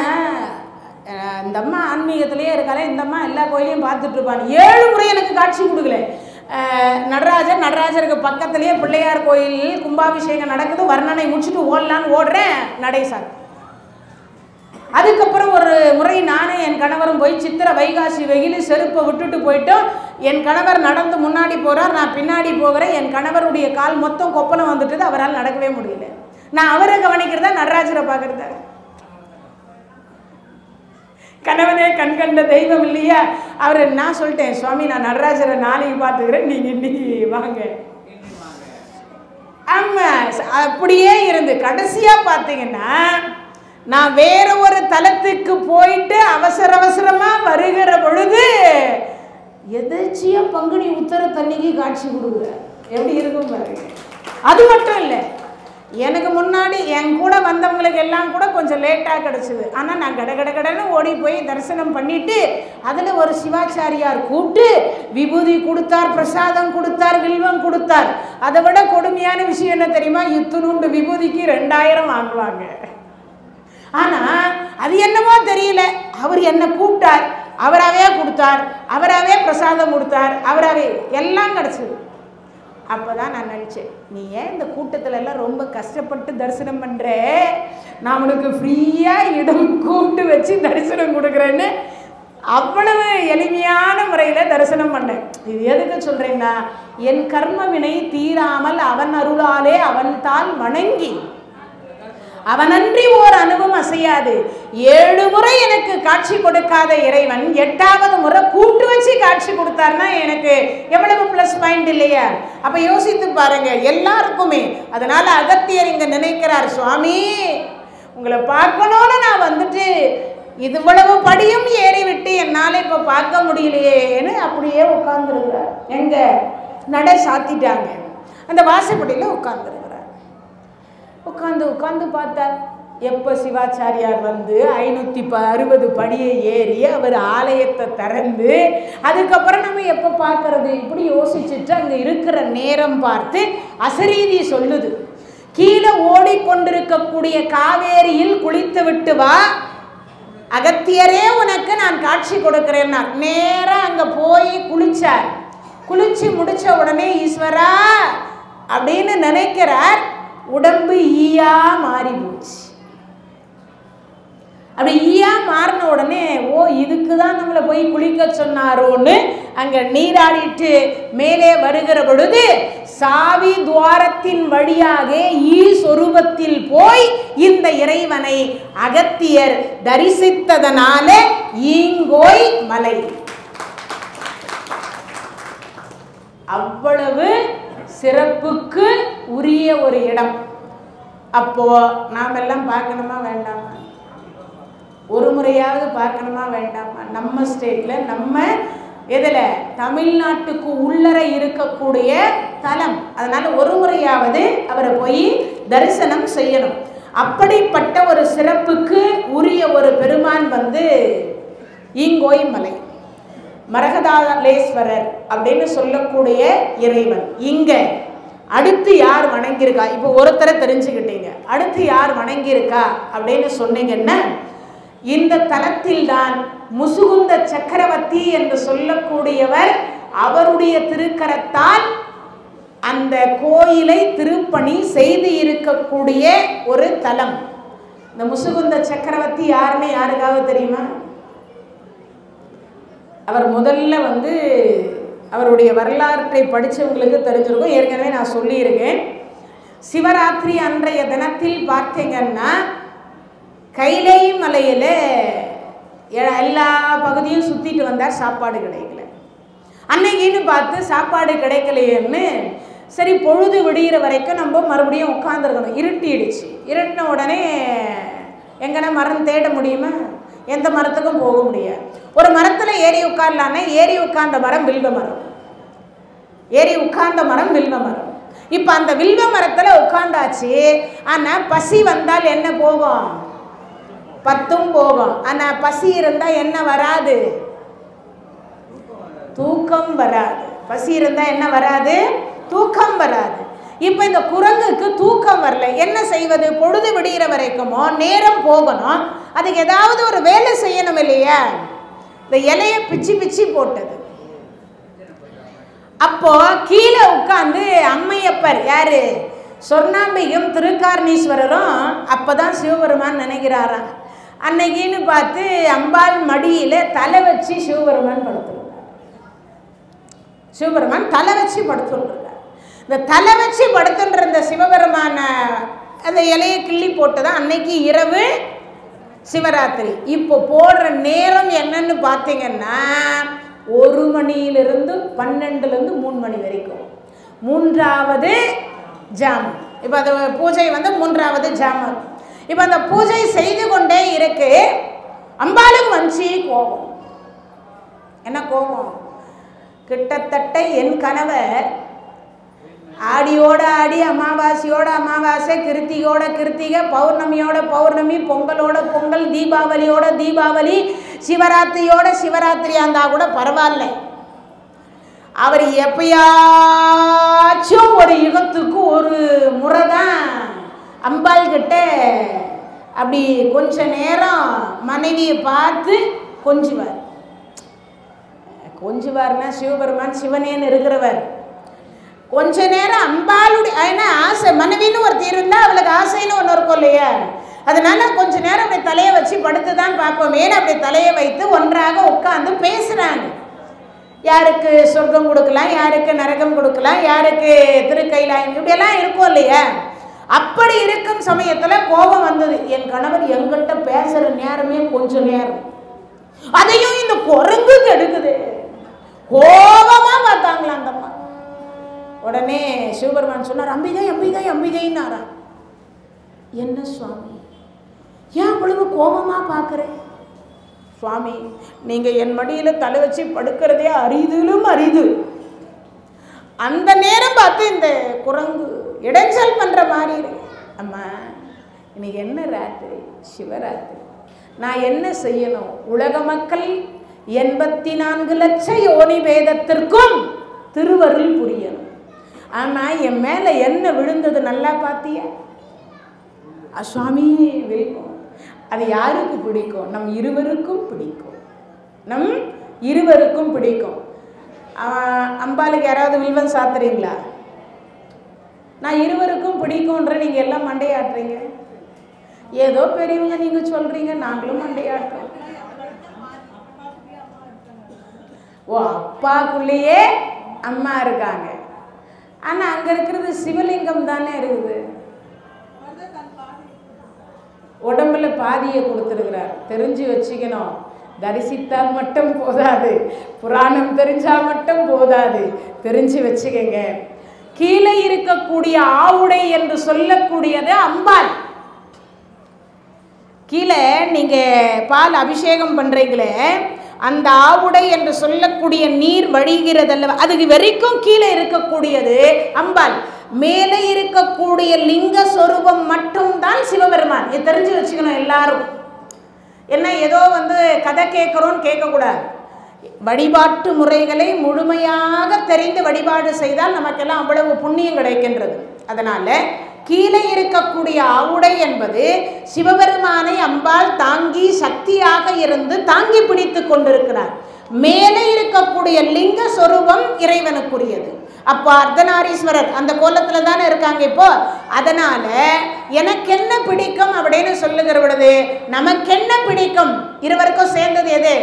இந்த அம்மா ஆன்மீகத்திலேயே இருக்காளே, இந்த அம்மா எல்லா கோயிலையும் பார்த்துட்டு இருப்பாங்க. 7 முறை எனக்கு காட்சி கொடுக்கல. நடராஜருக்கு பக்கத்துலேயே பிள்ளையார் கோயில் கும்பாபிஷேகம் நடக்குது, வர்ணனை முடிச்சுட்டு ஓடலான்னு ஓடுறேன், நடை சார். அதுக்கப்புறம் ஒரு முறை நானும் என் கணவரும் போய் சித்திரை வைகாசி வெயில் செருப்பை விட்டுட்டு போயிட்டோம். என் கணவர் நடந்து முன்னாடி போகிறார், நான் பின்னாடி போகிறேன். என் கணவருடைய கால் மொத்தம் கொப்பளம் வந்துட்டு அவரால் நடக்கவே முடியல. நான் அவரை கவனிக்கிறதா, நடராஜரை பார்க்குறதா? கணவனே கண் கண்ட தெய்வம் இல்லையா? அவர் நான் சொல்லிட்டேன், சுவாமி நான் நடராஜரை நாளைக்கு பார்த்துக்கிறேன், நீங்கள் இன்னைக்கு வாங்க. ஆமாம், அப்படியே இருந்து கடைசியாக பார்த்தீங்கன்னா நான் வேற ஒரு தலத்துக்கு போயிட்டு அவசர அவசரமா வருகிற பொழுது எதாச்சியா பங்குனி உத்தர தண்ணிக்கு காட்சி கொடுக்குற எப்படி இருக்கும் பாருங்க. அது மட்டும் இல்லை, எனக்கு முன்னாடி என் கூட வந்தவங்களுக்கு எல்லாம் கூட கொஞ்சம் லேட்டாக கிடச்சிது. ஆனால் நான் கடன்னு ஓடி போய் தரிசனம் பண்ணிட்டு அதில் ஒரு சிவாச்சாரியார் கூப்பிட்டு விபூதி கொடுத்தார், பிரசாதம் கொடுத்தார், வில்வம் கொடுத்தார். அதை விட கொடுமையான விஷயம் என்ன தெரியுமா? இத்துணுண்டு விபூதிக்கு 2000 வாங்குவாங்க. ஆனால் அது என்னமோ தெரியல, அவர் என்னை கூப்பிட்டார், அவராகவே கொடுத்தார், அவராகவே பிரசாதம் கொடுத்தார், அவராகவே எல்லாம் கிடச்சிது. அப்போ தான் நான் நினச்சேன், நீ ஏன் இந்த கூட்டத்தில் எல்லாம் ரொம்ப கஷ்டப்பட்டு தரிசனம் பண்ணுற, நான் உனக்கு ஃப்ரீயாக இடம் கூப்பிட்டு வச்சு தரிசனம் கொடுக்குறேன்னு அவ்வளவு எளிமையான முறையில் தரிசனம் பண்ணேன். இது எதுக்கு சொல்கிறேன்னா, என் கர்ம வினை தீராமல் அவன் அருளாலே அவன் தாள் வணங்கி அவனன்றி ஓர் அணுவும் அசையாது. 7 முறை எனக்கு காட்சி கொடுக்காத இறைவன் 8வது முறை கூட்டு வச்சு காட்சி கொடுத்தாருன்னா எனக்கு எவ்வளவு ப்ளஸ் பாயிண்ட் இல்லையா? அப்போ யோசித்து பாருங்க எல்லாருக்குமே. அதனால அகத்தியர் இங்கே நினைக்கிறார், சுவாமி உங்களை பார்க்கணும்னு நான் வந்துட்டு இவ்வளவு படியும் ஏறி விட்டு என்னால் இப்போ பார்க்க முடியலையேன்னு அப்படியே உட்கார்ந்துருக்கிறார். எங்க நடை சாத்திட்டாங்க, அந்த வாசப்படியில் உட்கார்ந்துருக்கிறார். உட்காந்து பார்த்தார். எப்போ சிவாச்சாரியார் வந்து 560 படியை ஏறி அவர் ஆலயத்தை திறந்து அதுக்கப்புறம் நம்ம எப்போ பார்க்கறது இப்படி யோசிச்சுட்டு அங்கே இருக்கிற நேரம் பார்த்து அசரீதி சொல்லுது, கீழே ஓடிக்கொண்டிருக்கக்கூடிய காவேரியில் குளித்து விட்டு வா, அகத்தியரே உனக்கு நான் காட்சி கொடுக்கிறேன்னா. நேராக அங்கே போய் குளிச்சார். குளிச்சு முடிச்ச உடனே ஈஸ்வரா அப்படின்னு நினைக்கிறார். உடம்பு ஈயா மாறி போச்சு. அப்படி ஈயா மாறின உடனே ஓ இதுக்கு தான் நம்மளை போய் குளிக்க சொன்னாரோன்னு அங்கே நீராடிட்டு மேலே வருகிற பொழுது சாவி துவாரத்தின் வழியாக ஈ சொரூபத்தில் போய் இந்த இறைவனை அகத்தியர் தரிசித்ததனால ஈங்கோய் மலை. அவ்வளவு சிறப்புக்கு உரிய ஒரு இடம். அப்போ நாம் எல்லாம் பார்க்கணுமா வேண்டாமா? ஒரு முறையாவது பார்க்கணுமா வேண்டாமா? நம்ம ஸ்டேட்டில் நம்ம எதில் தமிழ்நாட்டுக்கு உள்ளர இருக்கக்கூடிய தலம். அதனால ஒரு முறையாவது அவரை போய் தரிசனம் செய்யணும். அப்படிப்பட்ட ஒரு சிறப்புக்கு உரிய ஒரு பெருமான் வந்து ஈங்கோய் மலை மரகதாலேஸ்வரர் அப்படின்னு சொல்லக்கூடிய இறைவன். இங்க அடுத்து யார் வணங்கியிருக்கா? இப்போ ஒருத்தரை தெரிஞ்சுக்கிட்டீங்க, அடுத்து யார் வணங்கியிருக்கா அப்படின்னு சொன்னீங்கன்னா, இந்த தலத்தில் தான் முசுகுந்த சக்கரவர்த்தி என்று சொல்லக்கூடியவர் அவருடைய திருக்கரத்தால் அந்த கோயிலை திருப்பணி செய்து இருக்கக்கூடிய ஒரு தலம். இந்த முசுகுந்த சக்கரவர்த்தி யாருன்னு யாருக்காவது தெரியுமா? அவர் முதல்ல வந்து அவருடைய வரலாற்றை படித்தவங்களுக்கு தெரிஞ்சிருக்கும். ஏற்கனவே நான் சொல்லியிருக்கேன். சிவராத்திரி அன்றைய தினத்தில் பார்த்தீங்கன்னா கைலை மலையில் எல்லா பகுதியும் சுற்றிட்டு வந்தார். சாப்பாடு கிடைக்கல. அன்னைக்குன்னு பார்த்து சாப்பாடு கிடைக்கலையேன்னு சரி பொழுது விடிகிற வரைக்கும் நம்ம மறுபடியும் உட்காந்துருக்கணும். இருட்டிடுச்சு. இருட்டின உடனே எங்கன்னா மரம் தேட முடியுமா? எந்த மரத்துக்கும் போக முடியாது. ஒரு மரத்தில் ஏறி உட்காரலான்னா ஏறி உட்கார்ந்த மரம் வில்வ மரம். ஏறி உட்கார்ந்த மரம் வில்வ மரம். இப்போ அந்த வில்வ மரத்தில் உட்கார்ந்தாச்சு. ஆனால் பசி வந்தால் என்ன போகும்? பத்தும் போகும். ஆனால் பசி இருந்தால் என்ன வராது? தூக்கம் வராது. பசி இருந்தால் என்ன வராது? தூக்கம் வராது. இப்போ இந்த குரங்குக்கு தூக்கம் வரல, என்ன செய்வது? பொழுது விடுகிற வரைக்குமோ நேரம் போகணும், அதுக்கு ஏதாவது ஒரு வேலை செய்யணும் இல்லையா? இந்த இலையை பிச்சு பிச்சு போட்டது. அப்போ கீழே உட்காந்து அம்மையப்பர் யாரு? சொர்ணாம்பிகம் திருக்காரணீஸ்வரரும் அப்பதான் சிவபெருமான் நினைக்கிறாராம். அன்னைக்குன்னு பார்த்து அம்பாள் மடியில தலை வச்சு சிவபெருமான் படுத்துருக்கார். சிவபெருமான் தலை வச்சு படுத்துருக்கார். இந்த தலை வச்சு படுத்துன்ற இந்த சிவபெருமான அந்த இலையை கிள்ளி போட்டுதான் அன்னைக்கு இரவு சிவராத்திரி. இப்போ போடுற நேரம் என்னன்னு பார்த்தீங்கன்னா 1 மணியிலிருந்து 12லேருந்து 3 மணி வரைக்கும் 3வது ஜாமம். இப்போ அது பூஜை வந்து 3வது ஜாமம். இப்போ அந்த பூஜை செய்து கொண்டே இருக்கு. அம்பாளுக்கு வந்துச்சு கோபம். என்ன கோபம்? கிட்டத்தட்ட என் கணவர் ஆடியோட ஆடி, அமாவாசையோட அமாவாசை, கிருத்திகையோட கிருத்திகை, பௌர்ணமியோட பௌர்ணமி, பொங்கலோட பொங்கல், தீபாவளியோட தீபாவளி, சிவராத்திரியோட சிவராத்திரி இருந்தா கூட பரவாயில்ல. அவர் எப்பயாச்சும் ஒரு யுகத்துக்கு ஒரு முறை தான் அம்பாள் கிட்ட அப்படி கொஞ்ச நேரம் மனைவியை பார்த்து கொஞ்சுவார். கொஞ்சுவார்னா சிவபெருமான் சிவனேன்னு இருக்கிறவர். கொஞ்ச நேரம் அம்பாளுடைய ஏன்னா ஆசை, மனைவின்னு ஒருத்தி இருந்தால் அவளுக்கு ஆசைன்னு ஒன்று இருக்கும் இல்லையா? அதனால கொஞ்ச நேரம் அப்படி தலையை வச்சு படுத்து தான் பார்ப்போம். ஏன்னா அப்படி தலையை வைத்து ஒன்றாக உட்காந்து பேசுகிறாங்க. யாருக்கு சொர்க்கம் கொடுக்கலாம், யாருக்கு நரகம் கொடுக்கலாம், யாருக்கு திருக்கைலாயம், இப்படியெல்லாம் இருக்கும் இல்லையா? அப்படி இருக்கும் சமயத்தில் கோபம் வந்தது. என் கணவர் எங்கிட்ட பேசுகிற நேரமே கொஞ்ச நேரம், அதையும் இந்த குரங்கு கெடுக்குது. கோபமாக பார்த்தாங்களா அந்த அம்மா. உடனே சிவபெருமான் சொன்னார், அம்பிகை அம்பிகை அம்பிகைன்னாரா. என்ன சுவாமி, ஏன் அவ்வளவு கோபமாக பார்க்குறேன்? சுவாமி, நீங்கள் என் மடியில் தலை வச்சு படுக்கிறதே அரிதிலும் அரிது. அந்த நேரம் பார்த்து இந்த குரங்கு இடைஞ்சல் பண்ணுற மாதிரி இருக்கு. அம்மா, இன்னைக்கு என்ன ராத்திரி? சிவராத்திரி. நான் என்ன செய்யணும்? உலக மக்கள் 84 லட்ச யோனி வேதத்திற்கும் திருவருள் புரியணும். ஆனால் என் மேலே என்ன விழுந்தது நல்லா பார்த்தியா? சுவாமி வில்வம். அது யாருக்கு பிடிக்கும்? நம் இருவருக்கும் பிடிக்கும். நம் இருவருக்கும் பிடிக்கும். அம்பாளுக்கு யாராவது வில்வம் சாத்துறீங்களா? நான் இருவருக்கும் பிடிக்கும்ன்ற நீங்கள் எல்லாம் மண்டையாட்டுறீங்க. ஏதோ பெரியவங்க நீங்கள் சொல்கிறீங்க, நாங்களும் மண்டையாட்டுறோம். ஓ, அப்பாக்குள்ளேயே அம்மா இருக்காங்க. ஆனால் அங்கே இருக்கிறது சிவலிங்கம் தானே இருக்குது. உடம்புல பாதியை கொடுத்துருக்கிறார். தெரிஞ்சு வச்சுக்கணும். தரிசித்தால் மட்டும் போதாது, புராணம் தெரிஞ்சால் மட்டும் போதாது, தெரிஞ்சு வச்சுக்கங்க. கீழே இருக்கக்கூடிய ஆவுடை என்று சொல்லக்கூடியது அம்பாள். கீழே நீங்கள் பால் அபிஷேகம் பண்ணுறீங்களே, அந்த ஆவுடை என்று சொல்லக்கூடிய நீர் வழிகிறதல்ல, அதுக்கு வரைக்கும் கீழே இருக்கக்கூடியது அம்பாள். மேலே இருக்கக்கூடிய லிங்க சொரூபம் மட்டும்தான் சிவபெருமான். இது தெரிஞ்சு வச்சுக்கணும் எல்லாரும். என்ன ஏதோ கதை கேட்குறோன்னு கேட்கக்கூடாது. வழிபாட்டு முறைகளை முழுமையாக தெரிந்து வழிபாடு செய்தால் நமக்கெல்லாம் அவ்வளவு புண்ணியம் கிடைக்கின்றது. அதனால் கீழே இருக்கக்கூடிய ஆவுடை என்பது சிவபெருமானை அம்பாள் தாங்கி சக்தியாக இருந்து தாங்கி பிடித்து கொண்டிருக்கிறார். மேலே இருக்கக்கூடிய லிங்க சொரூபம் இறைவனுக்குரியது. அப்போ அர்த்தநாரீஸ்வரர் அந்த கோலத்தில் தானே இருக்காங்க இப்போ. அதனால் எனக்கு என்ன பிடிக்கும் அப்படின்னு சொல்லுகிற பொழுது நமக்கு என்ன பிடிக்கும்? இருவருக்கும் சேர்ந்தது எது?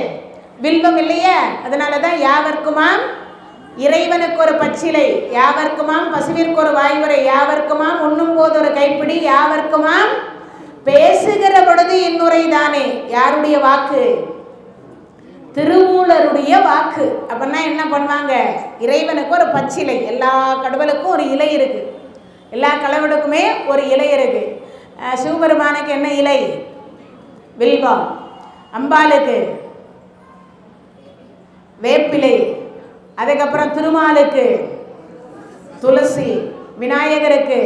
வில்வம் இல்லையே. அதனால தான் யாவர்க்குமாம் இறைவனுக்கு ஒரு பச்சிலை, யாவர்க்குமாம் பசுவிற்கு ஒரு வாய்வரை, யாவர்க்குமாம் உண்ணும் போது ஒரு கைப்பிடி, யாவர்க்குமாம் பேசுகிற பொழுது இன்னுரை தானே. யாருடைய வாக்கு? திருமூலருடைய வாக்கு. அப்படின்னா என்ன பண்ணுவாங்க? இறைவனுக்கு ஒரு பச்சிலை. எல்லா கடவுளுக்கும் ஒரு இலை இருக்கு, எல்லா கடவுளுக்குமே ஒரு இலை இருக்கு. சிவபெருமானுக்கு என்ன இலை? வில்வம். அம்பாளுக்கு வேப்பிலை. அதுக்கப்புறம் திருமாலுக்கு துளசி. விநாயகருக்கு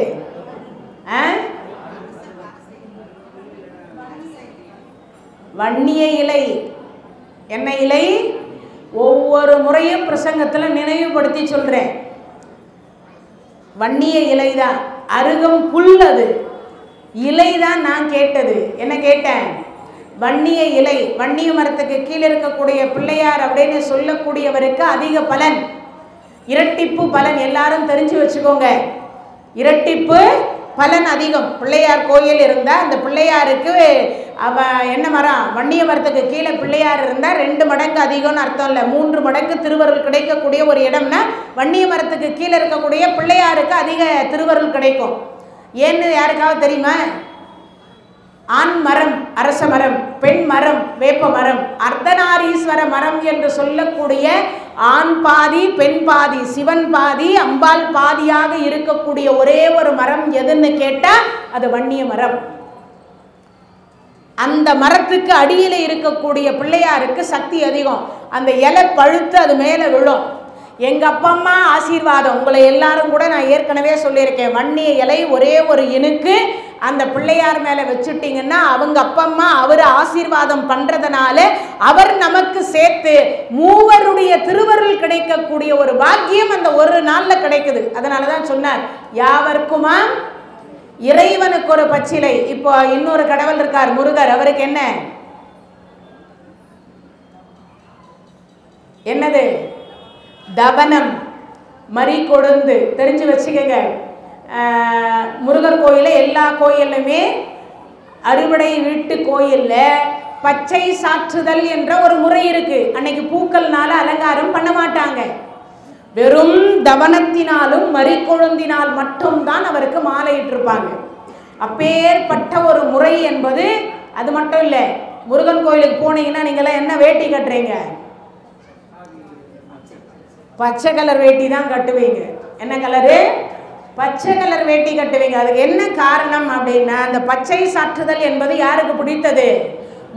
வன்னிய இலை. என்ன இலை? ஒவ்வொரு முறையும் பிரசங்கத்தில் நினைவுபடுத்தி சொல்கிறேன். வன்னிய இலை தான். அருகம் புல், அது இலை தான். நான் கேட்டது என்ன கேட்டேன்? வன்னிய இலை. வன்னிய மரத்துக்கு கீழே இருக்கக்கூடிய பிள்ளையார் அப்படின்னு சொல்லக்கூடியவருக்கு அதிக பலன், இரட்டிப்பு பலன். எல்லாரும் தெரிஞ்சு வச்சுக்கோங்க, இரட்டிப்பு பலன் அதிகம். பிள்ளையார் கோயில் இருந்தால் அந்த பிள்ளையாருக்கு என்ன மரம்? வன்னிய மரத்துக்கு கீழே பிள்ளையார் இருந்தால் 2 மடங்கு அதிகம்னு அர்த்தம் இல்லை, 3 மடங்கு திருவருள் கிடைக்கக்கூடிய ஒரு இடம்னா வன்னிய மரத்துக்கு கீழே இருக்கக்கூடிய பிள்ளையாருக்கு அதிக திருவருள் கிடைக்கும். ஏன்னு யாருக்காவது தெரியுமா? ஆண் மரம் அரச மரம், பெண் மரம் வேப்ப மரம். அர்த்தநாரீஸ்வர மரம் என்று சொல்லக்கூடிய ஆண் பாதி பெண் பாதி, சிவன் பாதி அம்பாள் பாதியாக இருக்கக்கூடிய ஒரே ஒரு மரம் எதுன்னு கேட்டால் அது வன்னிய மரம். அந்த மரத்துக்கு அடியில் இருக்கக்கூடிய பிள்ளையாருக்கு சக்தி அதிகம். அந்த இலை பழுத்து அது மேலே விழும். எங்கள் அப்பா அம்மா ஆசீர்வாதம், உங்களை எல்லாரும் கூட நான் ஏற்கனவே சொல்லியிருக்கேன், வன்னிய இலை ஒரே ஒரு இனுக்கு அந்த பிள்ளையார் மேலே வச்சுட்டிங்கன்னா அவங்க அப்பா அம்மா அவர் ஆசீர்வாதம் பண்ணுறதுனால அவர் நமக்கு சேர்த்து மூவருடைய திருவருள் கிடைக்கக்கூடிய ஒரு பாக்கியம் அந்த ஒரு நாளில் கிடைக்குது. அதனால தான் சொன்னார், யாவர்க்குமா இறைவனுக்கு ஒரு பச்சிலை. இப்போ இன்னொரு கடவுள் இருக்கார் முருகர், அவருக்கு என்னது தவனம், மறி கொழுந்து. தெரிஞ்சு வச்சுக்கங்க, முருகர் கோயிலில் எல்லா கோயிலுமே அறுவடை வீட்டு கோயிலில் பச்சை சாற்றுதல் என்ற ஒரு முறை இருக்கு. அன்னைக்கு பூக்கள்னால அலங்காரம் பண்ண மாட்டாங்க, வெறும் தவனத்தினாலும் மறி கொழுந்தினால் மட்டும்தான் அவருக்கு மாலையிட்டிருப்பாங்க. அப்பேற்பட்ட ஒரு முறை என்பது அது மட்டும் இல்லை. முருகன் கோயிலுக்கு போனீங்கன்னா நீங்களாம் என்ன வேட்டி கட்டுறீங்க? பச்சை கலர் வேட்டி தான் கட்டுவீங்க. என்ன கலரு? பச்சை கலர் வேட்டி கட்டுவீங்க. அதுக்கு என்ன காரணம் அப்படின்னா, அந்த பச்சை சாற்றுதல் என்பது யாருக்கு பிடித்தது?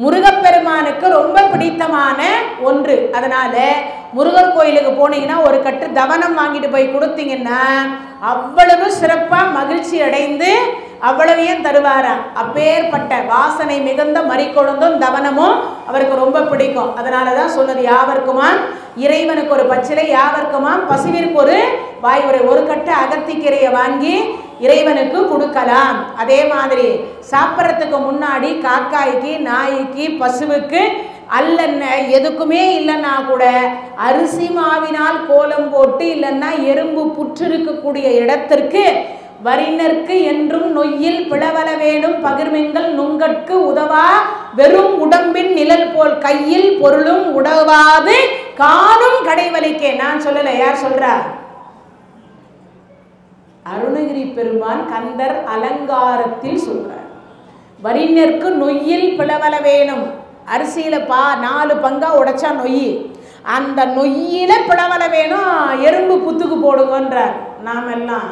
முருகப்பெருமானுக்கு ரொம்ப பிடித்தமான ஒன்று. அதனால முருகர் கோயிலுக்கு போனீங்கன்னா ஒரு கட்டு தவனம் வாங்கிட்டு போய் கொடுத்தீங்கன்னா அவ்வளவு சிறப்பாக மகிழ்ச்சி அடைந்து அவ்வளவையும் தருவாராம். அப்பேற்பட்ட வாசனை மிகுந்த மறிக்கொழுந்தும் தவனமும் அவருக்கு ரொம்ப பிடிக்கும். அதனால தான் சொன்னது, யாவர்க்குமா இறைவனுக்கு ஒரு பச்சிலை, யாவர்க்குமா பசுவிற்கு ஒரு வாய் உரை. ஒரு கட்டு அகத்திக்கீரையை வாங்கி இறைவனுக்கு கொடுக்கலாம். அதே மாதிரி சாப்பிட்றதுக்கு முன்னாடி காக்காய்க்கு, நாய்க்கு, பசுவுக்கு அல்ல எதுக்குமே இல்லைன்னா கூட அரிசி மாவினால் கோலம் போட்டு, இல்லைன்னா எறும்பு புற்று இருக்கக்கூடிய இடத்திற்கு வரினர்க்கு என்றும் நொய்யில் பிளவல வேணும் பகிர்மிங்கள் நுங்கட்கு உதவா வெறும் உடம்பின் நிழல் போல் கையில் பொருளும் உதவாது காணும் கடைவலிக்கே. நான் சொல்லல, யார் சொல்றா? அருணகிரி பெருமான் கந்தர் அலங்காரத்தில் சொல்றார். வரினர்க்கு நொய்யில் பிளவல வேணும். அரிசியில 4 பங்கா உடைச்சா நொய், அந்த நொய்யில பிளவல வேணும், எறும்பு புத்துக்கு போடுங்கன்றார். நாம் எல்லாம்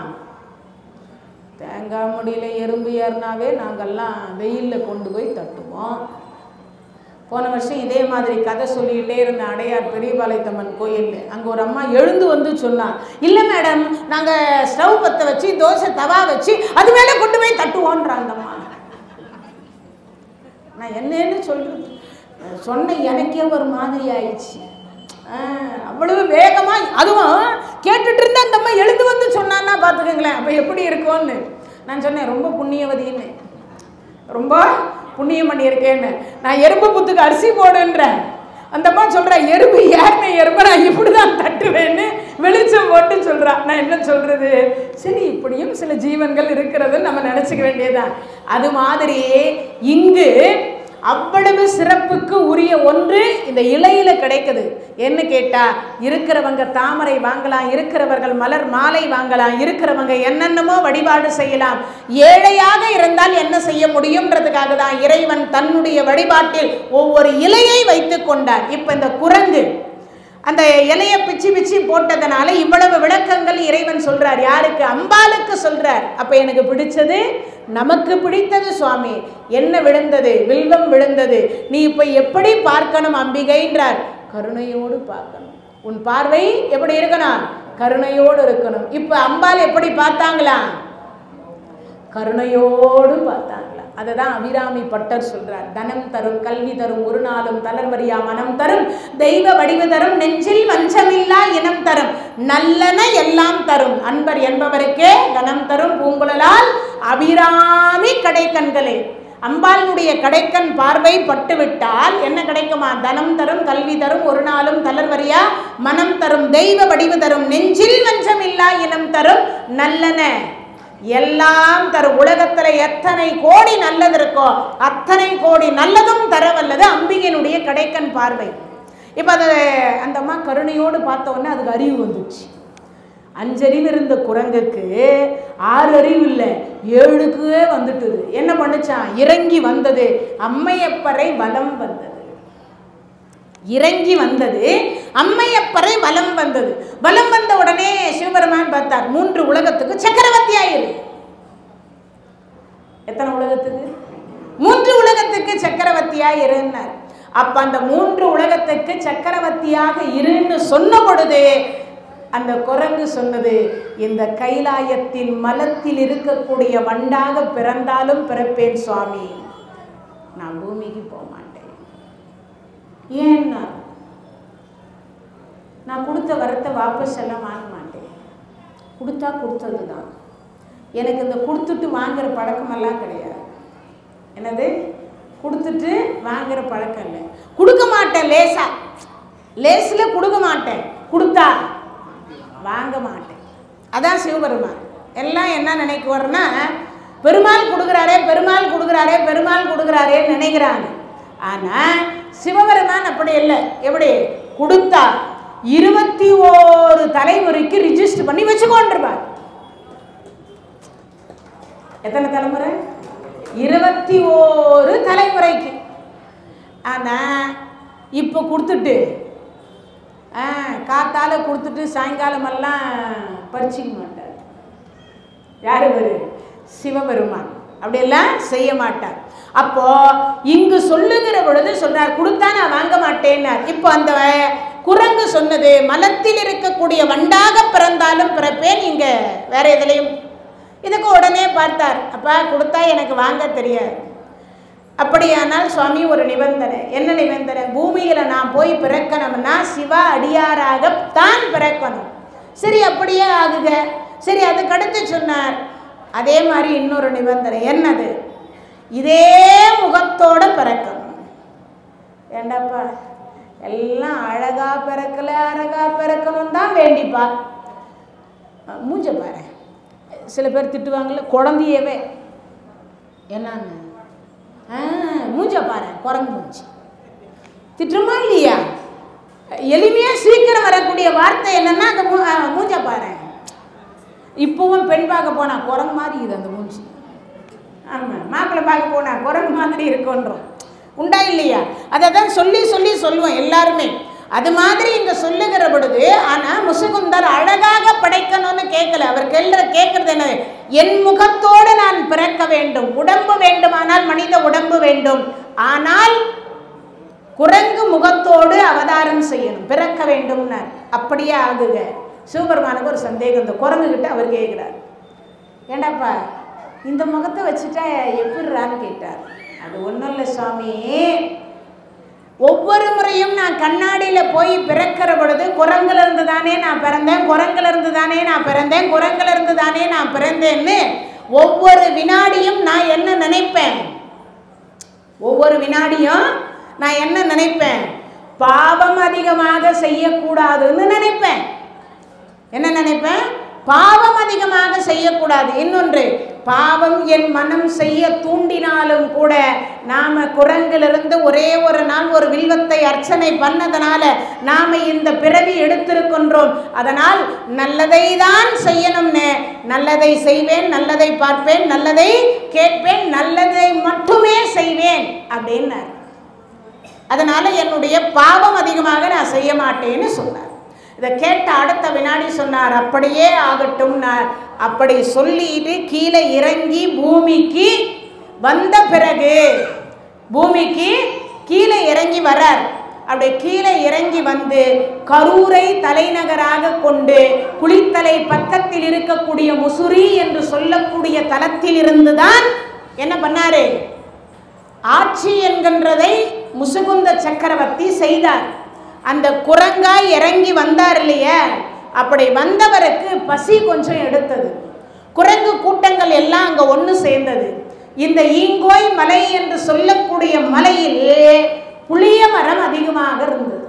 தேங்காய் முடியல எறும்பு ஏறினாவே நாங்கள்லாம் வெயிலில் கொண்டு போய் தட்டுவோம். போன வருஷம் இதே மாதிரி கதை சொல்லிக்கிட்டே இருந்த அடையார் பெரியபாளையத்தம்மன் கோயிலில் அங்கே ஒரு அம்மா எழுந்து வந்து சொன்னான், இல்லை மேடம், நாங்கள் ஸ்டவ் பற்ற வச்சு தோசை தவா வச்சு அது மேலே கொண்டு போய் தட்டுவோன்றாங்கம்மா. நான் என்னன்னு சொல்கிறது சொன்ன எனக்கே ஒரு மாதிரி ஆயிடுச்சு. அவ்வளவு வேகமாக, அதுவும் கேட்டுட்டு இருந்தா அந்த அம்மா எழுந்து வந்து சொன்னான்னா பார்த்துக்கங்களேன், அப்போ எப்படி இருக்கும்னு. நான் சொன்னேன், ரொம்ப புண்ணியவதின்னு, ரொம்ப புண்ணியம் பண்ணியிருக்கேன்னு. நான் எறும்பு புத்துக்கு அரிசி போடுன்றேன். அந்த அம்மா சொல்கிறா, எறும்பு ஏறின எறும்பு நான் இப்படி தான் தட்டுவேன்னு வெளிச்சம் போட்டு சொல்கிறா. நான் என்ன சொல்கிறது? சரி, இப்படியும் சில ஜீவன்கள் இருக்கிறதுன்னு நம்ம நினச்சிக்க வேண்டியதுதான். அது மாதிரி இங்கு அவ்வளவு சிறப்புக்கு உரிய ஒன்று இந்த இலையில கிடைக்குது. என்ன கேட்டா, இருக்கிறவங்க தாமரை வாங்கலாம், இருக்கிறவர்கள் மலர் மாலை வாங்கலாம், இருக்கிறவங்க என்னென்னமோ வழிபாடு செய்யலாம். ஏழையாக இருந்தால் என்ன செய்ய முடியும்ன்றதுக்காக தான் இறைவன் தன்னுடைய வழிபாட்டில் ஒவ்வொரு இலையை வைத்து கொண்டார். இப்ப இந்த குரங்கு அந்த இலையை பிச்சு பிச்சு போட்டதனால இவ்வளவு விளக்கங்கள் இறைவன் சொல்றார். யாருக்கு? அம்பாளுக்கு சொல்றார். அப்ப எனக்கு பிடிச்சது, நமக்கு பிடித்தது சுவாமி. என்ன விழுந்தது? வில்வம் விழுந்தது. நீ இப்ப எப்படி பார்க்கணும் அம்பிகைன்றார்? கருணையோடு பார்க்கணும். உன் பார்வை எப்படி இருக்கணும்? கருணையோடு இருக்கணும். இப்ப அம்பாள் எப்படி பார்த்தாங்களா? கருணையோடு பார்த்தாங்களா? அதை தான் அபிராமி பட்டர் சொல்றார். தனம் தரும், கல்வி தரும், ஒரு நாளும் தளர்வரியா மனம் தரும், தெய்வ வடிவு தரும், நெஞ்சில் வஞ்சமில்லா இனம் தரும், நல்லன எல்லாம் தரும், அன்பர் என்பவருக்கே தனம் தரும் பூங்குழலால் அபிராமி கடைக்கண்களே. அம்பாளுடைய கடைக்கண் பார்வை பட்டுவிட்டால் என்ன கிடைக்குமா? தனம் தரும், கல்வி தரும், ஒரு நாளும் தளர்வரியா மனம் தரும், தெய்வ வடிவு தரும், நெஞ்சில் வஞ்சமில்லா இனம் தரும், நல்லன எல்லாம் தரும். உலகத்துல எத்தனை கோடி நல்லது இருக்கோ அத்தனை கோடி நல்லதும் தரவல்லது அம்பிகையினுடைய கடைக்கண் பார்வை. இப்ப அது அந்த அம்மா கருணையோடு பார்த்த உடனே அதுக்கு அறிவு வந்துச்சு. 5 அறிவு இருந்த குரங்குக்கு 6 அறிவு இல்லை, 7க்கு வந்துட்டுது. என்ன பண்ணுச்சான்? இறங்கி வந்தது, அம்மையப்பரை வலம் வந்தது. இறங்கி வந்தது, அம்மையப்பரை வலம் வந்தது. வலம் வந்த உடனே சிவபெருமான் பார்த்தார், 3 உலகத்துக்கு சக்கரவர்த்தி ஆயிரு. எத்தனை உலகத்துக்கு? 3 உலகத்துக்கு உலகத்துக்கு சக்கரவர்த்தியா இருந்தார். அப்ப அந்த 3 உலகத்துக்கு சக்கரவர்த்தியாக இருன்னு சொன்ன பொழுது அந்த குரங்கு சொன்னது, இந்த கைலாயத்தில் மலத்தில் இருக்கக்கூடிய வண்டாக பிறந்தாலும் பிறப்பேன் சுவாமி, நான் பூமிக்கு போக மாட்டேன். ஏன்னா நான் கொடுத்த வரத்தை வாபஸ் எல்லாம் வாங்க மாட்டேன். கொடுத்தா கொடுத்தது தான். எனக்கு இந்த கொடுத்துட்டு வாங்குற பழக்கமெல்லாம் கிடையாது. என்னது? கொடுத்துட்டு வாங்குற பழக்கம் இல்லை. கொடுக்க மாட்டேன், லேசில் கொடுக்க மாட்டேன், கொடுத்தா வாங்க மாட்டேன். அதான் சிவபெருமான். எல்லாம் என்ன நினைக்குவார்னா, பெருமாள் கொடுக்குறாரே பெருமாள் கொடுக்குறாரே பெருமாள் கொடுக்குறாரேன்னு நினைக்கிறாங்க. ஆனால் சிவபெருமான் அப்படி இல்லை. எப்படி? கொடுத்தா 21 தலைமுறைக்கு ரிஜிஸ்டர் பண்ணி வச்சுக்கொண்டிருப்பார். எத்தனை தலைமுறை? 21 தலைமுறைக்கு. ஆனால் இப்போ கொடுத்துட்டு காத்தால கொடுத்துட்டு சாயங்காலமெல்லாம் பறிச்சிக்க மாட்டார். யார் வரு? சிவபெருமான். அப்படியெல்லாம் செய்ய மாட்டார். அப்போ இங்கு சொல்லுகிற பொழுது சொல்றார், கொடுத்தா நான் வாங்க மாட்டேன்னார். இப்போ அந்த குரங்கு சொன்னது, மலத்தில் இருக்கக்கூடிய வண்டாக பிறந்தாலும் பிறப்பேன், இங்க வேற எதுலையும். இதுக்கு உடனே பார்த்தார், அப்பா கொடுத்தா எனக்கு வாங்க தெரியாது. அப்படியானால் சுவாமி ஒரு நிபந்தனை. என்ன நிபந்தனை? பூமியில நான் போய் பிறக்கணும்னா சிவ அடியாராகத்தான் பிறக்கணும். சரி, அப்படியே ஆகுக. சரி, அதுக்கடுத்து சொன்னார், அதே மாதிரி இன்னொரு நிபந்தனை. என்னது? இதே முகத்தோட பிறக்கணும். ஏண்டாப்பா எல்லாம் அழகா பிறக்கல, அழகா பிறக்கணும் தான் வேண்டிப்பா. மூஞ்ச பாரு. சில பேர் திட்டுவாங்கல்ல, குழந்தையவே என்னன்னு மூஞ்ச பாரு, குரங்கு மூஞ்சி. திட்டுமா இல்லையா? எளிமையா சீக்கிரம் வரக்கூடிய வார்த்தை என்னன்னா அந்த மூஞ்ச பாரு. இப்பவும் பெண் பார்க்க போனா குரங்கு மாதிரி இது அந்த மூஞ்சி. ஆமா, மாப்பிள்ளை பார்க்க போனா குரங்கு மாதிரி இருக்குன்றோம். உண்டா இல்லையா? அதை தான் சொல்லி சொல்லி சொல்லுவோம் எல்லாருமே. அது மாதிரி இங்க சொல்லுகிற பொழுது, ஆனா முசுகுந்தர் அழகாக படைக்கணும்னு கேட்கல. அவர் கேட்கறது என்ன? என் முகத்தோடு நான் பிறக்க வேண்டும். உடம்பு வேண்டுமானால் மனித உடம்பு வேண்டும், ஆனால் குரங்கு முகத்தோடு அவதாரம் செய்யணும், பிறக்க வேண்டும்னார். அப்படியே ஆகுக. சிவபெருமானுக்கு ஒரு சந்தேகம். இந்த குரங்கு கிட்ட அவர் கேட்கிறார், ஏண்டாப்பா இந்த முகத்தை வச்சுட்டா எப்படிறான்னு கேட்டார். அது ஒன்றும் இல்லை சுவாமி, ஒவ்வொரு முறையும் நான் கண்ணாடியில் போய் பிறக்கிற பொழுது குரங்குல இருந்து தானே நான் பிறந்தேன், குரங்குல இருந்து தானே நான் பிறந்தேன், குரங்குல இருந்து தானே நான் பிறந்தேன்னு ஒவ்வொரு வினாடியும் நான் என்ன நினைப்பேன்? ஒவ்வொரு வினாடியும் நான் என்ன நினைப்பேன்? பாவம் அதிகமாக செய்யக்கூடாதுன்னு நினைப்பேன். என்ன நினைப்பேன்? பாவம் அதிகமாக செய்யக்கூடாது. இன்னொன்று, பாவம் என் மனம் செய்ய தூண்டினாலும் கூட நாம குரங்கிலிருந்து ஒரே ஒரு நாள் ஒரு வில்வத்தை அர்ச்சனை பண்ணதனால நாம இந்த பிறவி எடுத்திருக்கின்றோம். அதனால் நல்லதை தான் செய்யணும்னு நல்லதை செய்வேன், நல்லதை பார்ப்பேன், நல்லதை கேட்பேன், நல்லதை மட்டுமே செய்வேன் அப்படின்னார். அதனால என்னுடைய பாவம் அதிகமாக நான் செய்ய மாட்டேன்னு சொன்னார். இதை கேட்ட அடுத்த வினாடி சொன்னார், அப்படியே ஆகட்டும். அப்படி சொல்லிட்டு கீழே இறங்கி பூமிக்கு வந்த பிறகு, பூமிக்கு கீழே இறங்கி வரார். அப்படி கீழே இறங்கி வந்து கரூரை தலைநகராக கொண்டு குளித்தலை பக்கத்தில் இருக்கக்கூடிய முசுரி என்று சொல்லக்கூடிய தலத்தில் இருந்துதான் என்ன பண்ணாரு? ஆட்சி என்கின்றதை முசுகுந்த சக்கரவர்த்தி செய்தார். அந்த குரங்காய் இறங்கி வந்தார் இல்லையா? அப்படி வந்தவருக்கு பசி கொஞ்சம் எடுத்தது. குரங்கு கூட்டங்கள் எல்லாம் அங்கே ஒன்று சேர்ந்தது. இந்த ஈங்கோய் மலை என்று சொல்லக்கூடிய மலையில் புளிய மரம் அதிகமாக இருந்தது.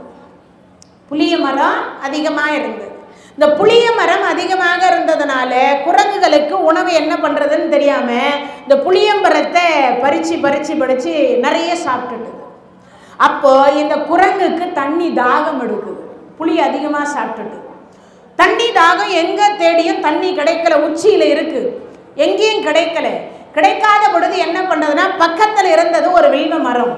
புளிய மரம் அதிகமாக இருந்தது. இந்த புளிய மரம் அதிகமாக இருந்ததுனால குரங்குகளுக்கு உணவு என்ன பண்ணுறதுன்னு தெரியாமல் இந்த புளியம்பரத்தை பறித்து பறித்து பறித்து நிறைய சாப்பிட்டுட்டுது. அப்போ இந்த குரங்குக்கு தண்ணி தாகம் எடுக்குது. புளி அதிகமாக சாப்பிட்டுட்டு தண்ணி தாகம் எங்கே தேடியும் தண்ணி கிடைக்கல. உச்சியில் இருக்கு, எங்கேயும் கிடைக்கல. கிடைக்காத பொழுது என்ன பண்ணுறதுன்னா, பக்கத்தில் இருந்தது ஒரு வில்வ மரம்.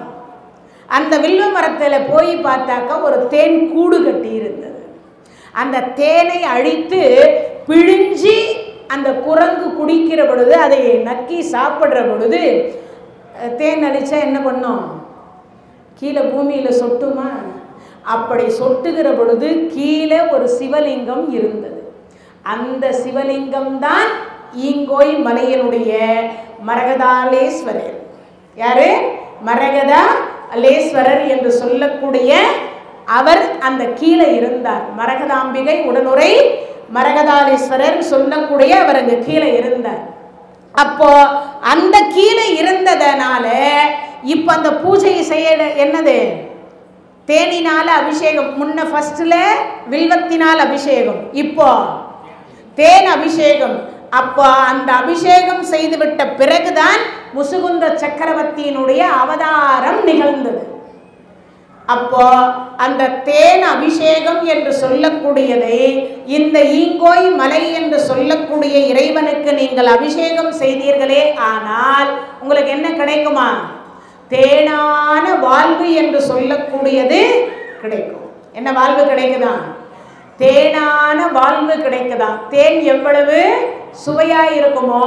அந்த வில்வ மரத்தில் போய் பார்த்தாக்கா ஒரு தேன் கூடு கட்டி இருந்தது. அந்த தேனை அழித்து பிழிஞ்சி அந்த குரங்கு குடிக்கிற பொழுது, அதை நக்கி சாப்பிட்ற பொழுது தேன் அழிச்சா என்ன பண்ணும்? கீழே பூமியில் சொட்டுமா? அப்படி சொட்டுகிற பொழுது கீழே ஒரு சிவலிங்கம் இருந்தது. அந்த சிவலிங்கம் தான் ஈங்கோய் மலையினுடைய மரகதாலேஸ்வரர். யாரு? மரகதாலேஸ்வரர் என்று சொல்லக்கூடிய அவர் அந்த கீழே இருந்தார். மரகதாம்பிகை உடனுரை மரகதாலேஸ்வரர் சொல்லக்கூடிய அவர் அங்கே கீழே இருந்தார். அப்போ அந்த கீழே இருந்ததனால இப்போ அந்த பூஜை செய்ய என்னது? தேனினால் அபிஷேகம். முன்ன ஃபர்ஸ்ட்ல வில்வத்தினால் அபிஷேகம், இப்போ தேன் அபிஷேகம். அப்போ அந்த அபிஷேகம் செய்துவிட்ட பிறகுதான் முசுகுந்த சக்கரவர்த்தியினுடைய அவதாரம் நிகழ்ந்தது. அப்போ அந்த தேன் அபிஷேகம் என்று சொல்லக்கூடியதை இந்த ஈங்கோய் மலை என்று சொல்லக்கூடிய இறைவனுக்கு நீங்கள் அபிஷேகம் செய்தீர்களே ஆனால் உங்களுக்கு என்ன கிடைக்குமா? தேனான வாழ்வு என்று சொல்லக்கூடியது கிடைக்கும். என்ன வாழ்வு கிடைக்குதா? தேனான வாழ்வு கிடைக்குதா? தேன் எவ்வளவு சுவையாய் இருக்குமோ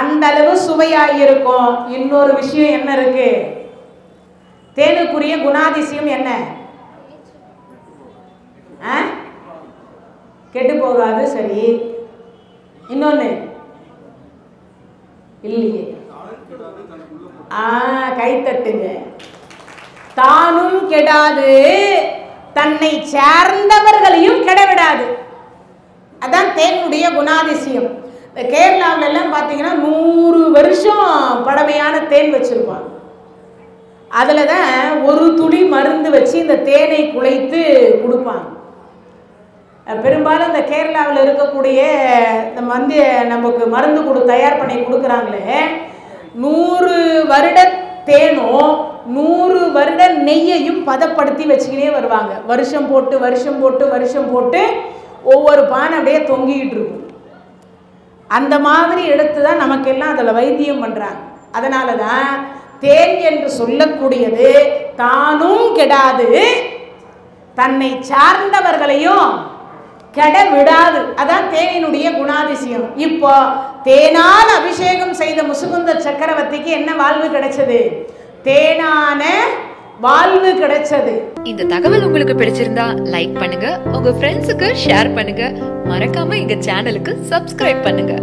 அந்த அளவு சுவையாய் இருக்கும். இன்னொரு விஷயம் என்ன இருக்கு? தேனுக்குரிய குணாதிசயம் என்ன? கெட்டு போகாது. சரி, இன்னொன்னு இல்லையே. கைத்தட்டுங்க. தானும் கெடாது, தன்னை சார்ந்தவர்களையும் கெடவிடாது. அதான் தேனுடைய குணாதிசயம். கேரளாவில எல்லாம் பார்த்தீங்கன்னா 100 வருஷம் பழமையான தேன் வச்சிருப்பாங்க. அதில் தான் ஒரு துளி மருந்து வச்சு இந்த தேனை குழைத்து கொடுப்பாங்க. பெரும்பாலும் இந்த கேரளாவில் இருக்கக்கூடிய இந்த நமக்கு மருந்து தயார் பண்ணி கொடுக்குறாங்களே, 100 வருட தேனும் 100 வருட நெய்யையும் பதப்படுத்தி வச்சுக்கினே வருவாங்க. வருஷம் போட்டு ஒவ்வொரு பானை அப்படியே தொங்கிக்கிட்டு இருக்கும். அந்த மாதிரி எடுத்து தான் நமக்கெல்லாம் அதில் வைத்தியம் பண்ணுறாங்க. அதனால தான் தேன் என்று சொல்லக்கூடியது தானும் கெடாது, தன்னை சார்ந்தவர்களையும் கெட விடாது. அதான் தேனினுடைய குணாதிசயம். இப்போ தேனால் அபிஷேகம் செய்த முசுகுந்த சக்கரவர்த்திக்கு என்ன வாழ்வு கிடைச்சது? தேனான வாழ்வு கிடைச்சது. இந்த தகவல் உங்களுக்கு பிடிச்சிருந்தா லைக் பண்ணுங்க, உங்க ஃப்ரெண்ட்ஸுக்கு ஷேர் பண்ணுங்க, மறக்காம எங்க சேனலுக்கு சப்ஸ்கிரைப் பண்ணுங்க.